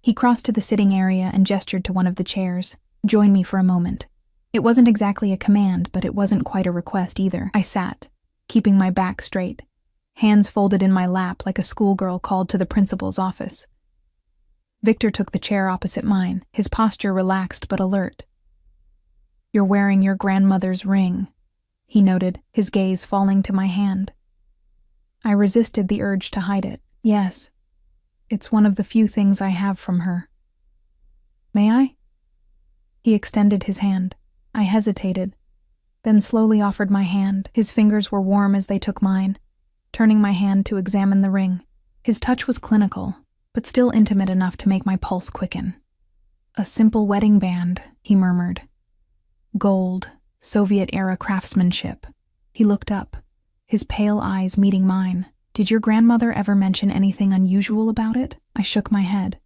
He crossed to the sitting area and gestured to one of the chairs. "Join me for a moment." It wasn't exactly a command, but it wasn't quite a request either. I sat, keeping my back straight, hands folded in my lap like a schoolgirl called to the principal's office. Victor took the chair opposite mine, his posture relaxed but alert. "You're wearing your grandmother's ring," he noted, his gaze falling to my hand. I resisted the urge to hide it. "Yes, it's one of the few things I have from her." "May I?" He extended his hand. I hesitated, then slowly offered my hand. His fingers were warm as they took mine, turning my hand to examine the ring. His touch was clinical, but still intimate enough to make my pulse quicken. "A simple wedding band," he murmured. "Gold, Soviet-era craftsmanship." He looked up, his pale eyes meeting mine. "Did your grandmother ever mention anything unusual about it?" I shook my head.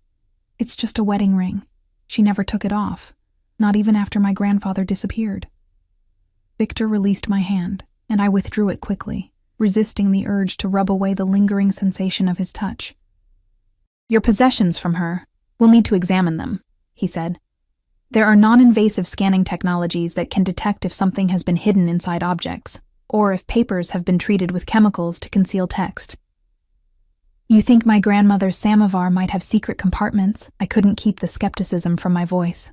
"It's just a wedding ring. She never took it off, not even after my grandfather disappeared." Victor released my hand, and I withdrew it quickly, resisting the urge to rub away the lingering sensation of his touch. "Your possessions from her. We'll need to examine them," he said. "There are non-invasive scanning technologies that can detect if something has been hidden inside objects, or if papers have been treated with chemicals to conceal text." "You think my grandmother's samovar might have secret compartments?" I couldn't keep the skepticism from my voice.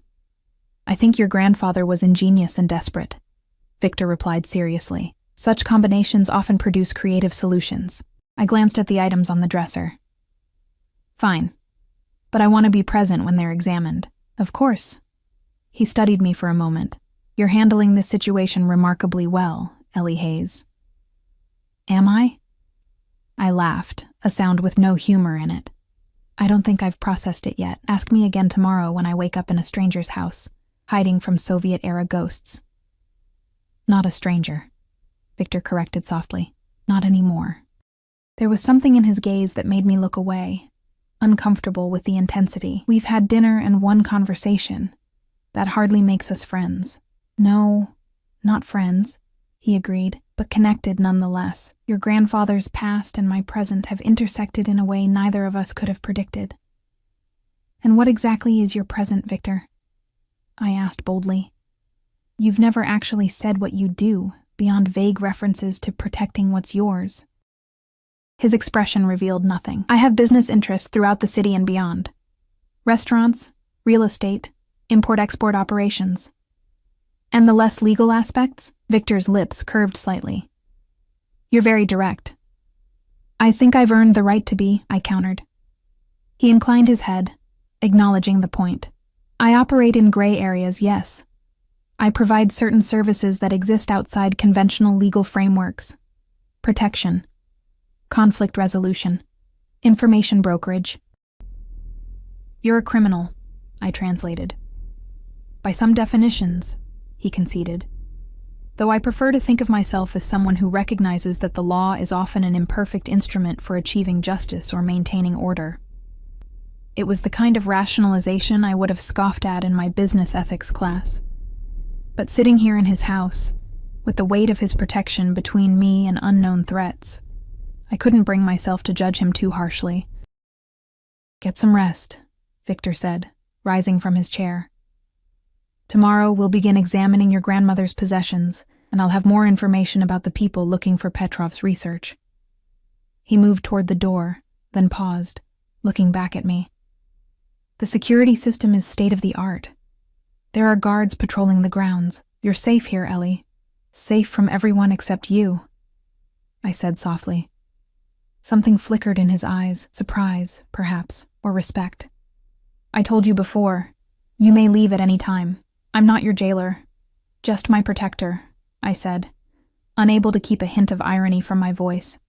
"I think your grandfather was ingenious and desperate," Victor replied seriously. "Such combinations often produce creative solutions." I glanced at the items on the dresser. "Fine, but I want to be present when they're examined." "Of course." He studied me for a moment. You're handling this situation remarkably well, Ellie Hayes. Am I? I laughed, a sound with no humor in it. I don't think I've processed it yet. Ask me again tomorrow when I wake up in a stranger's house, hiding from Soviet-era ghosts. Not a stranger, Victor corrected softly. Not anymore. There was something in his gaze that made me look away, uncomfortable with the intensity. We've had dinner and one conversation. That hardly makes us friends. No, not friends, he agreed, but connected nonetheless. Your grandfather's past and my present have intersected in a way neither of us could have predicted. And what exactly is your present, Victor? I asked boldly. You've never actually said what you do, beyond vague references to protecting what's yours. His expression revealed nothing. I have business interests throughout the city and beyond. Restaurants, real estate, import-export operations. And the less legal aspects? Victor's lips curved slightly. You're very direct. I think I've earned the right to be, I countered. He inclined his head, acknowledging the point. I operate in gray areas, yes. I provide certain services that exist outside conventional legal frameworks. Protection, conflict resolution, information brokerage. You're a criminal, I translated. By some definitions, he conceded. Though I prefer to think of myself as someone who recognizes that the law is often an imperfect instrument for achieving justice or maintaining order. It was the kind of rationalization I would have scoffed at in my business ethics class. But sitting here in his house, with the weight of his protection between me and unknown threats, I couldn't bring myself to judge him too harshly. Get some rest, Victor said, rising from his chair. Tomorrow we'll begin examining your grandmother's possessions, and I'll have more information about the people looking for Petrov's research. He moved toward the door, then paused, looking back at me. The security system is state-of-the-art. There are guards patrolling the grounds. You're safe here, Ellie. Safe from everyone except you, I said softly. Something flickered in his eyes, surprise, perhaps, or respect. I told you before, you may leave at any time. I'm not your jailer, just my protector, I said, unable to keep a hint of irony from my voice.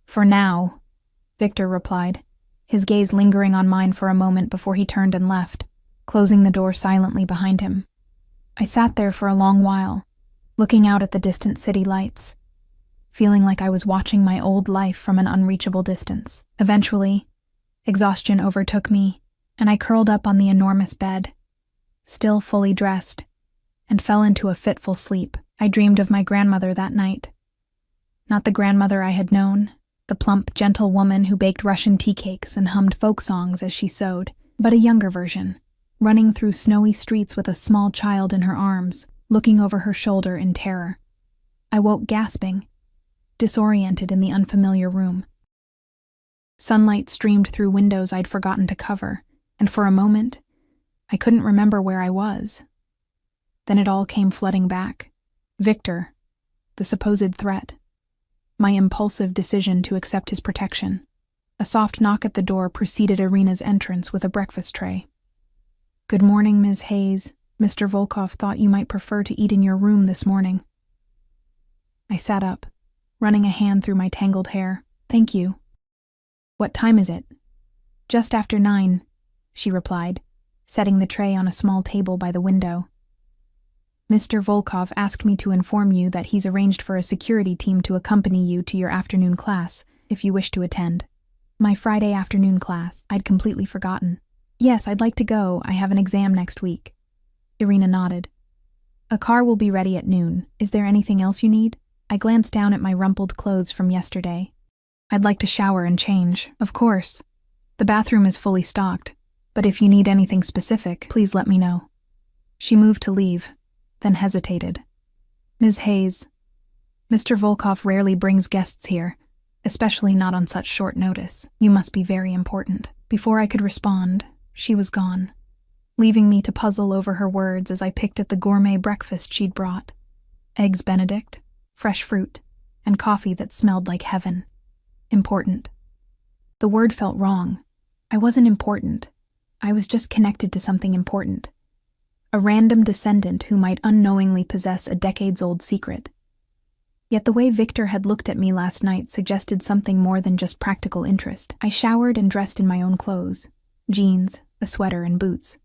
For now, Victor replied, his gaze lingering on mine for a moment before he turned and left, closing the door silently behind him. I sat there for a long while, looking out at the distant city lights, feeling like I was watching my old life from an unreachable distance. Eventually, exhaustion overtook me, and I curled up on the enormous bed, still fully dressed, and fell into a fitful sleep. I dreamed of my grandmother that night. Not the grandmother I had known, the plump, gentle woman who baked Russian tea cakes and hummed folk songs as she sewed, but a younger version, running through snowy streets with a small child in her arms, looking over her shoulder in terror. I woke gasping, disoriented in the unfamiliar room. Sunlight streamed through windows I'd forgotten to cover, and for a moment, I couldn't remember where I was. Then it all came flooding back. Victor, the supposed threat, my impulsive decision to accept his protection. A soft knock at the door preceded Irina's entrance with a breakfast tray. Good morning, Ms. Hayes. Mr. Volkov thought you might prefer to eat in your room this morning. I sat up, running a hand through my tangled hair. Thank you. What time is it? Just after 9, she replied, setting the tray on a small table by the window. Mr. Volkov asked me to inform you that he's arranged for a security team to accompany you to your afternoon class, if you wish to attend. My Friday afternoon class, I'd completely forgotten. Yes, I'd like to go. I have an exam next week. Irina nodded. A car will be ready at noon. Is there anything else you need? I glanced down at my rumpled clothes from yesterday. I'd like to shower and change, of course. The bathroom is fully stocked, but if you need anything specific, please let me know. She moved to leave, then hesitated. Ms. Hayes, Mr. Volkov rarely brings guests here, especially not on such short notice. You must be very important. Before I could respond, she was gone, leaving me to puzzle over her words as I picked at the gourmet breakfast she'd brought. Eggs Benedict, fresh fruit, and coffee that smelled like heaven. Important. The word felt wrong. I wasn't important. I was just connected to something important. a random descendant who might unknowingly possess a decades-old secret. Yet the way Victor had looked at me last night suggested something more than just practical interest. I showered and dressed in my own clothes, jeans, a sweater, and boots,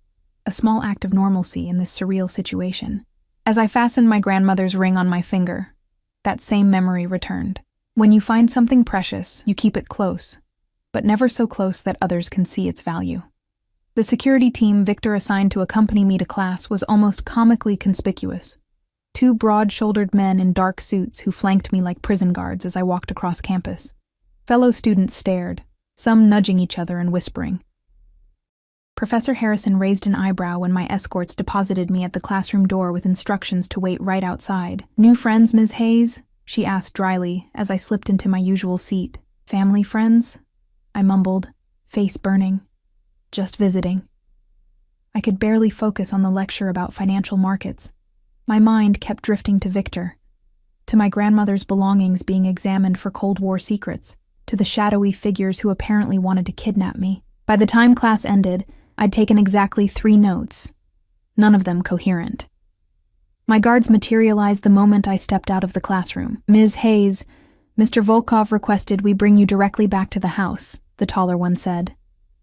a small act of normalcy in this surreal situation. As I fastened my grandmother's ring on my finger, that same memory returned. When you find something precious, you keep it close, but never so close that others can see its value. The security team Victor assigned to accompany me to class was almost comically conspicuous. Two broad-shouldered men in dark suits who flanked me like prison guards as I walked across campus. Fellow students stared, some nudging each other and whispering. Professor Harrison raised an eyebrow when my escorts deposited me at the classroom door with instructions to wait right outside. "New friends, Ms. Hayes?" she asked dryly as I slipped into my usual seat. "Family friends?" I mumbled, face burning. "Just visiting." I could barely focus on the lecture about financial markets. My mind kept drifting to Victor, to my grandmother's belongings being examined for Cold War secrets, to the shadowy figures who apparently wanted to kidnap me. By the time class ended, I'd taken exactly 3 notes, none of them coherent. My guards materialized the moment I stepped out of the classroom. "Ms. Hayes, Mr. Volkov requested we bring you directly back to the house," the taller one said.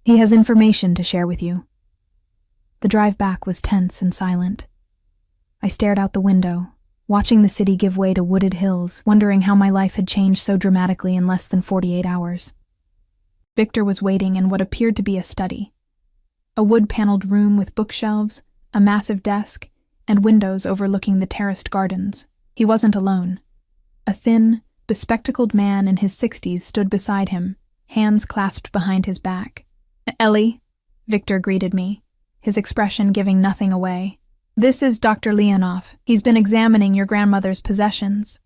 "He has information to share with you." The drive back was tense and silent. I stared out the window, watching the city give way to wooded hills, wondering how my life had changed so dramatically in less than 48 hours. Victor was waiting in what appeared to be a study. A wood-paneled room with bookshelves, a massive desk, and windows overlooking the terraced gardens. He wasn't alone. A thin, bespectacled man in his 60s stood beside him, hands clasped behind his back. "Ellie," Victor greeted me, his expression giving nothing away. "This is Dr. Leonov. He's been examining your grandmother's possessions."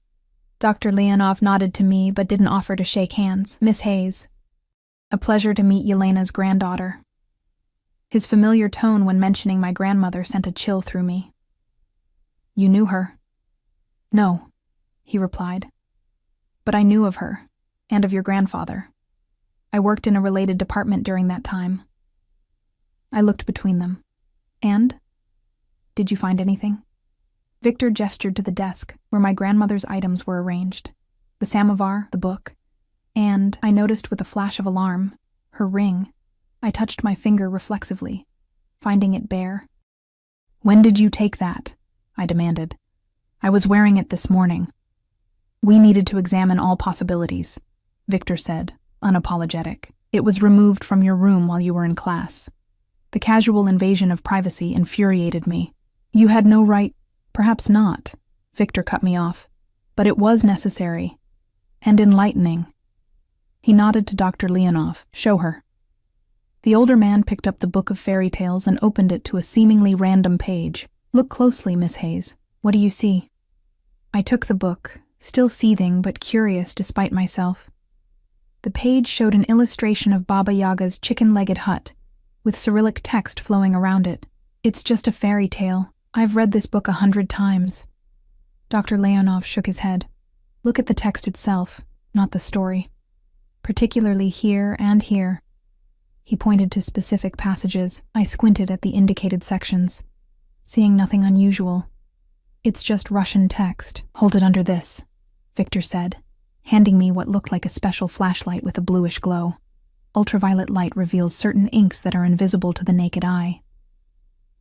Dr. Leonov nodded to me but didn't offer to shake hands. "Miss Hayes. A pleasure to meet Yelena's granddaughter." His familiar tone when mentioning my grandmother sent a chill through me. "You knew her?" "No," he replied. "But I knew of her, and of your grandfather. I worked in a related department during that time." I looked between them. "And? Did you find anything?" Victor gestured to the desk where my grandmother's items were arranged. The samovar, the book, and, I noticed with a flash of alarm, her ring. I touched my finger reflexively, finding it bare. "When did you take that?" I demanded. "I was wearing it this morning." "We needed to examine all possibilities," Victor said, unapologetic. "It was removed from your room while you were in class." The casual invasion of privacy infuriated me. "You had no right—" "Perhaps not," Victor cut me off. "But it was necessary. And enlightening." He nodded to Dr. Leonov. "Show her." The older man picked up the book of fairy tales and opened it to a seemingly random page. "Look closely, Miss Hayes. What do you see?" I took the book, still seething but curious despite myself. The page showed an illustration of Baba Yaga's chicken-legged hut, with Cyrillic text flowing around it. "It's just a fairy tale. I've read this book 100 times. Dr. Leonov shook his head. "Look at the text itself, not the story. Particularly here and here." He pointed to specific passages. I squinted at the indicated sections, seeing nothing unusual. "It's just Russian text. Hold it under this," Victor said, handing me what looked like a special flashlight with a bluish glow. Ultraviolet light reveals certain inks that are invisible to the naked eye.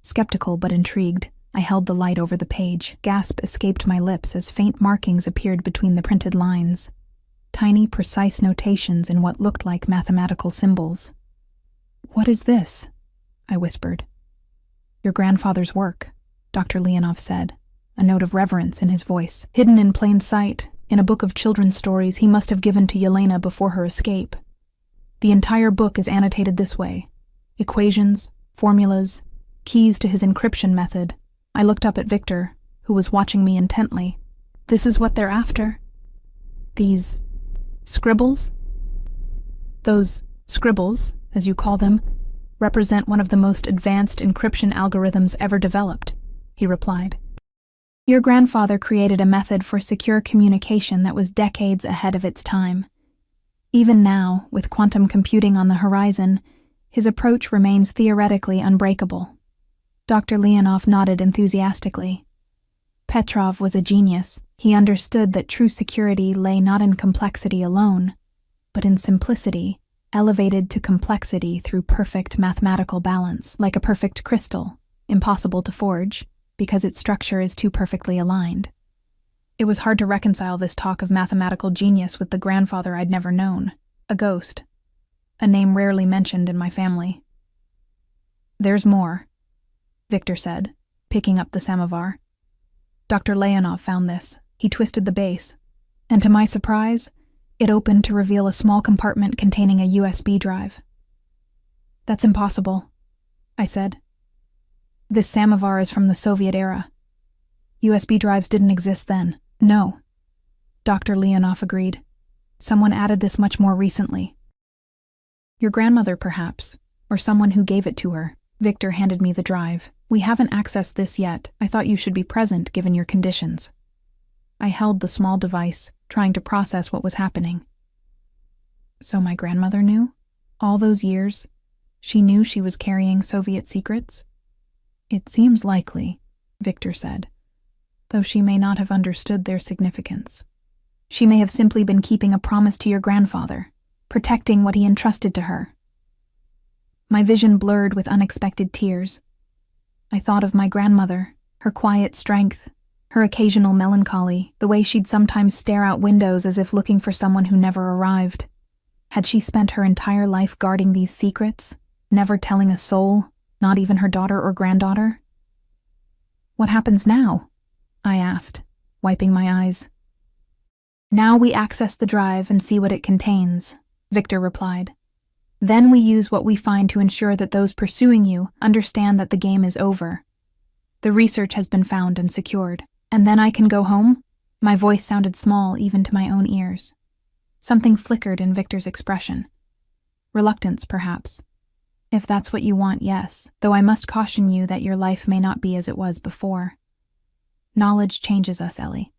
Skeptical but intrigued, I held the light over the page. Gasp escaped my lips as faint markings appeared between the printed lines. Tiny, precise notations in what looked like mathematical symbols. "What is this?" I whispered. "Your grandfather's work," Dr. Leonov said, a note of reverence in his voice. "Hidden in plain sight, in a book of children's stories he must have given to Yelena before her escape. The entire book is annotated this way. Equations, formulas, keys to his encryption method." I looked up at Victor, who was watching me intently. "This is what they're after? These scribbles?" "Those scribbles, as you call them, represent one of the most advanced encryption algorithms ever developed," he replied. "Your grandfather created a method for secure communication that was decades ahead of its time. Even now, with quantum computing on the horizon, his approach remains theoretically unbreakable. Dr. Leonov nodded enthusiastically. Petrov was a genius. He understood that true security lay not in complexity alone, but in simplicity, elevated to complexity through perfect mathematical balance, like a perfect crystal, impossible to forge, because its structure is too perfectly aligned. It was hard to reconcile this talk of mathematical genius with the grandfather I'd never known, a ghost, a name rarely mentioned in my family. "There's more," Victor said, picking up the samovar. Dr. Leonov found this. He twisted the base, and to my surprise, it opened to reveal a small compartment containing a USB drive. "That's impossible," I said. "This samovar is from the Soviet era. USB drives didn't exist then." "No," Dr. Leonov agreed. "Someone added this much more recently." "Your grandmother, perhaps, or someone who gave it to her." Victor handed me the drive. "We haven't accessed this yet. I thought you should be present given your conditions." I held the small device, trying to process what was happening. So my grandmother knew? All those years, she knew she was carrying Soviet secrets? "It seems likely," Victor said, "though she may not have understood their significance. She may have simply been keeping a promise to your grandfather, protecting what he entrusted to her." My vision blurred with unexpected tears. I thought of my grandmother, her quiet strength, her occasional melancholy, the way she'd sometimes stare out windows as if looking for someone who never arrived. Had she spent her entire life guarding these secrets, never telling a soul, not even her daughter or granddaughter? "What happens now?" I asked, wiping my eyes. "Now we access the drive and see what it contains," Victor replied. "Then we use what we find to ensure that those pursuing you understand that the game is over. The research has been found and secured. And then I can go home?" My voice sounded small even to my own ears. Something flickered in Victor's expression. Reluctance, perhaps. "If that's what you want, yes, though I must caution you that your life may not be as it was before. Knowledge changes us, Ellie.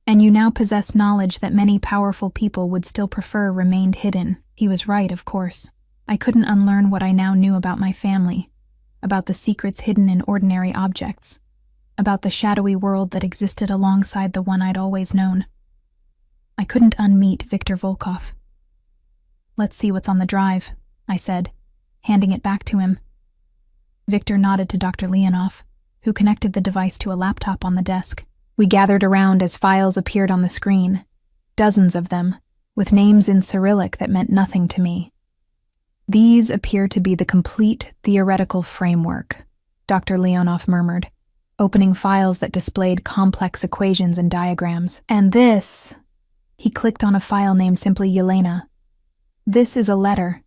And you now possess knowledge that many powerful people would still prefer remained hidden." He was right, of course. I couldn't unlearn what I now knew about my family, about the secrets hidden in ordinary objects, about the shadowy world that existed alongside the one I'd always known. I couldn't unmeet Viktor Volkov. "Let's see what's on the drive," I said, handing it back to him. Victor nodded to Dr. Leonov, who connected the device to a laptop on the desk. We gathered around as files appeared on the screen, dozens of them, with names in Cyrillic that meant nothing to me. "These appear to be the complete theoretical framework," Dr. Leonov murmured, opening files that displayed complex equations and diagrams. "And this," he clicked on a file named simply Yelena. "This is a letter."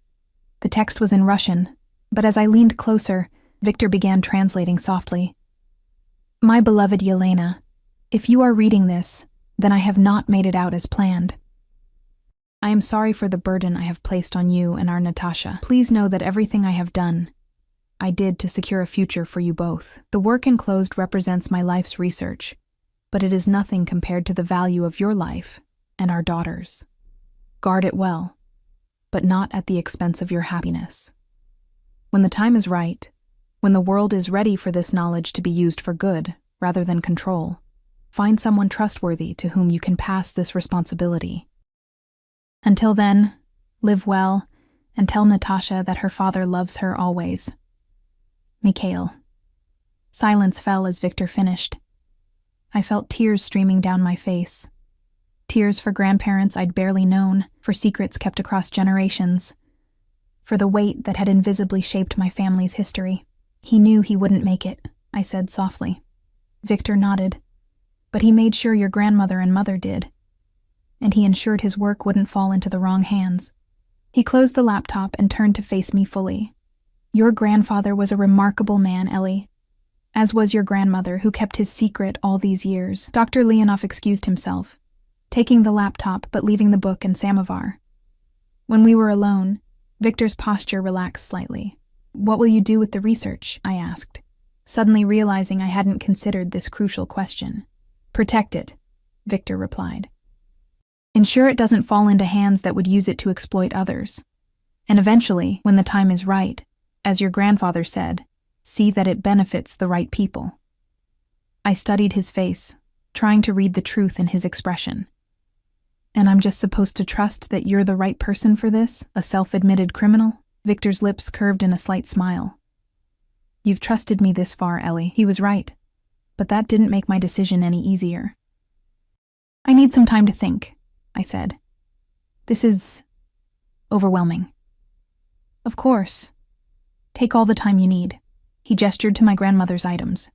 The text was in Russian, but as I leaned closer, Victor began translating softly. "My beloved Yelena, if you are reading this, then I have not made it out as planned. I am sorry for the burden I have placed on you and our Natasha. Please know that everything I have done, I did to secure a future for you both. The work enclosed represents my life's research, but it is nothing compared to the value of your life and our daughter's. Guard it well, but not at the expense of your happiness. When the time is right, when the world is ready for this knowledge to be used for good rather than control, find someone trustworthy to whom you can pass this responsibility. Until then, live well and tell Natasha that her father loves her always. Mikhail." Silence fell as Victor finished. I felt tears streaming down my face. Tears for grandparents I'd barely known, for secrets kept across generations, for the weight that had invisibly shaped my family's history. "He knew he wouldn't make it," I said softly. Victor nodded. "But he made sure your grandmother and mother did. And he ensured his work wouldn't fall into the wrong hands." He closed the laptop and turned to face me fully. "Your grandfather was a remarkable man, Ellie, as was your grandmother, who kept his secret all these years." Dr. Leonov excused himself, taking the laptop but leaving the book and samovar. When we were alone, Victor's posture relaxed slightly. "What will you do with the research?" I asked, suddenly realizing I hadn't considered this crucial question. "Protect it," Victor replied. "Ensure it doesn't fall into hands that would use it to exploit others. And eventually, when the time is right, as your grandfather said, See that it benefits the right people. I studied his face, trying to read the truth in his expression. And I'm just supposed to trust that you're the right person for this, a self-admitted criminal? Victor's lips curved in a slight smile. You've trusted me this far, Ellie. He was right. But that didn't make my decision any easier. I need some time to think, I said. This is overwhelming. Of course. Take all the time you need. He gestured to my grandmother's items.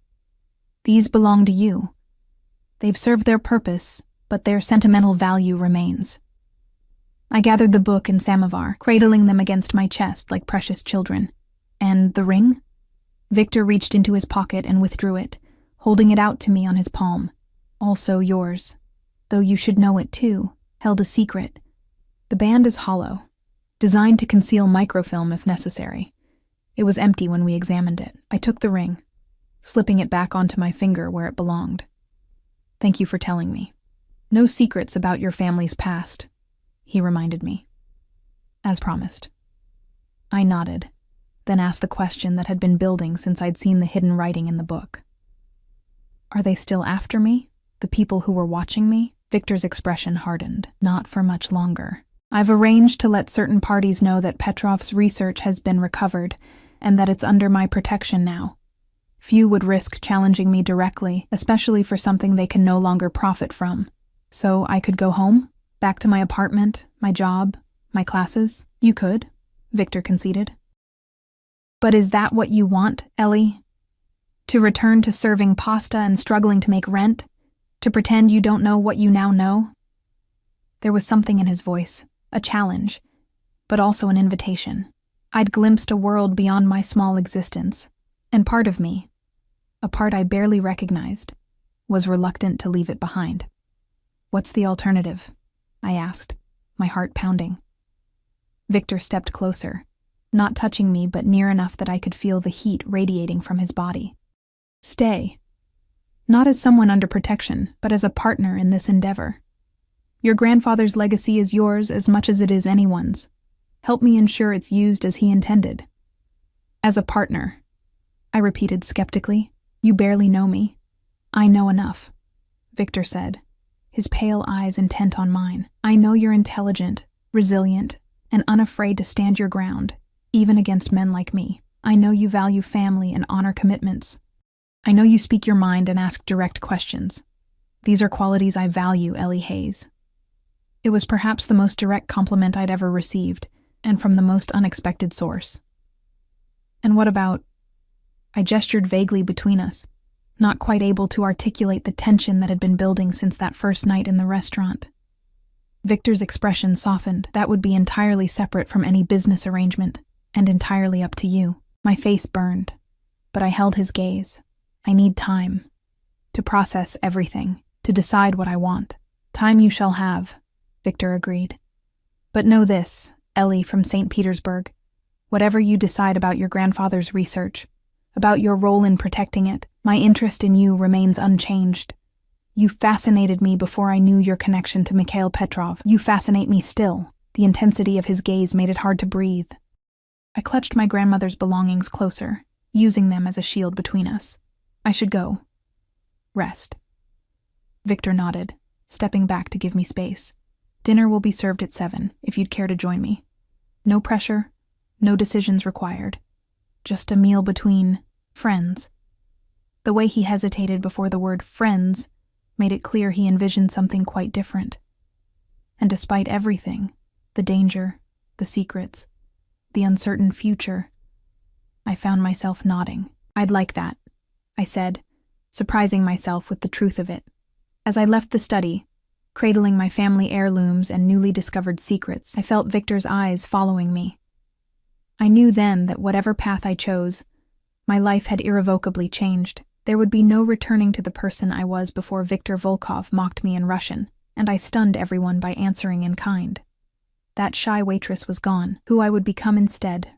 These belong to you. They've served their purpose, but their sentimental value remains. I gathered the book and samovar, cradling them against my chest like precious children. And the ring? Victor reached into his pocket and withdrew it, holding it out to me on his palm. Also yours. Though you should know it too, held a secret. The band is hollow, designed to conceal microfilm if necessary. It was empty when we examined it. I took the ring, slipping it back onto my finger where it belonged. Thank you for telling me. No secrets about your family's past, he reminded me. As promised. I nodded, then asked the question that had been building since I'd seen the hidden writing in the book. Are they still after me? The people who were watching me? Victor's expression hardened. Not for much longer. I've arranged to let certain parties know that Petrov's research has been recovered and that it's under my protection now. Few would risk challenging me directly, especially for something they can no longer profit from. So I could go home? Back to my apartment, my job, my classes? You could, Victor conceded. But is that what you want, Ellie? To return to serving pasta and struggling to make rent? To pretend you don't know what you now know? There was something in his voice, a challenge, but also an invitation. I'd glimpsed a world beyond my small existence, and part of me, a part I barely recognized, was reluctant to leave it behind. What's the alternative? I asked, my heart pounding. Victor stepped closer, not touching me but near enough that I could feel the heat radiating from his body. Stay. Not as someone under protection, but as a partner in this endeavor. Your grandfather's legacy is yours as much as it is anyone's. Help me ensure it's used as he intended. As a partner, I repeated skeptically. You barely know me. I know enough, Victor said, his pale eyes intent on mine. I know you're intelligent, resilient, and unafraid to stand your ground, even against men like me. I know you value family and honor commitments. I know you speak your mind and ask direct questions. These are qualities I value, Ellie Hayes. It was perhaps the most direct compliment I'd ever received, and from the most unexpected source. And what about... I gestured vaguely between us, not quite able to articulate the tension that had been building since that first night in the restaurant. Victor's expression softened. That would be entirely separate from any business arrangement, and entirely up to you. My face burned, but I held his gaze. I need time to process everything, to decide what I want. Time you shall have, Victor agreed. But know this, Ellie from St. Petersburg. Whatever you decide about your grandfather's research, about your role in protecting it, my interest in you remains unchanged. You fascinated me before I knew your connection to Mikhail Petrov. You fascinate me still. The intensity of his gaze made it hard to breathe. I clutched my grandmother's belongings closer, using them as a shield between us. I should go. Rest. Victor nodded, stepping back to give me space. Dinner will be served at 7, if you'd care to join me. No pressure, no decisions required. Just a meal between friends. The way he hesitated before the word friends made it clear he envisioned something quite different. And despite everything, the danger, the secrets, the uncertain future, I found myself nodding. I'd like that, I said, surprising myself with the truth of it. As I left the study, cradling my family heirlooms and newly discovered secrets, I felt Victor's eyes following me. I knew then that whatever path I chose, my life had irrevocably changed. There would be no returning to the person I was before Viktor Volkov mocked me in Russian, and I stunned everyone by answering in kind. That shy waitress was gone. Who I would become instead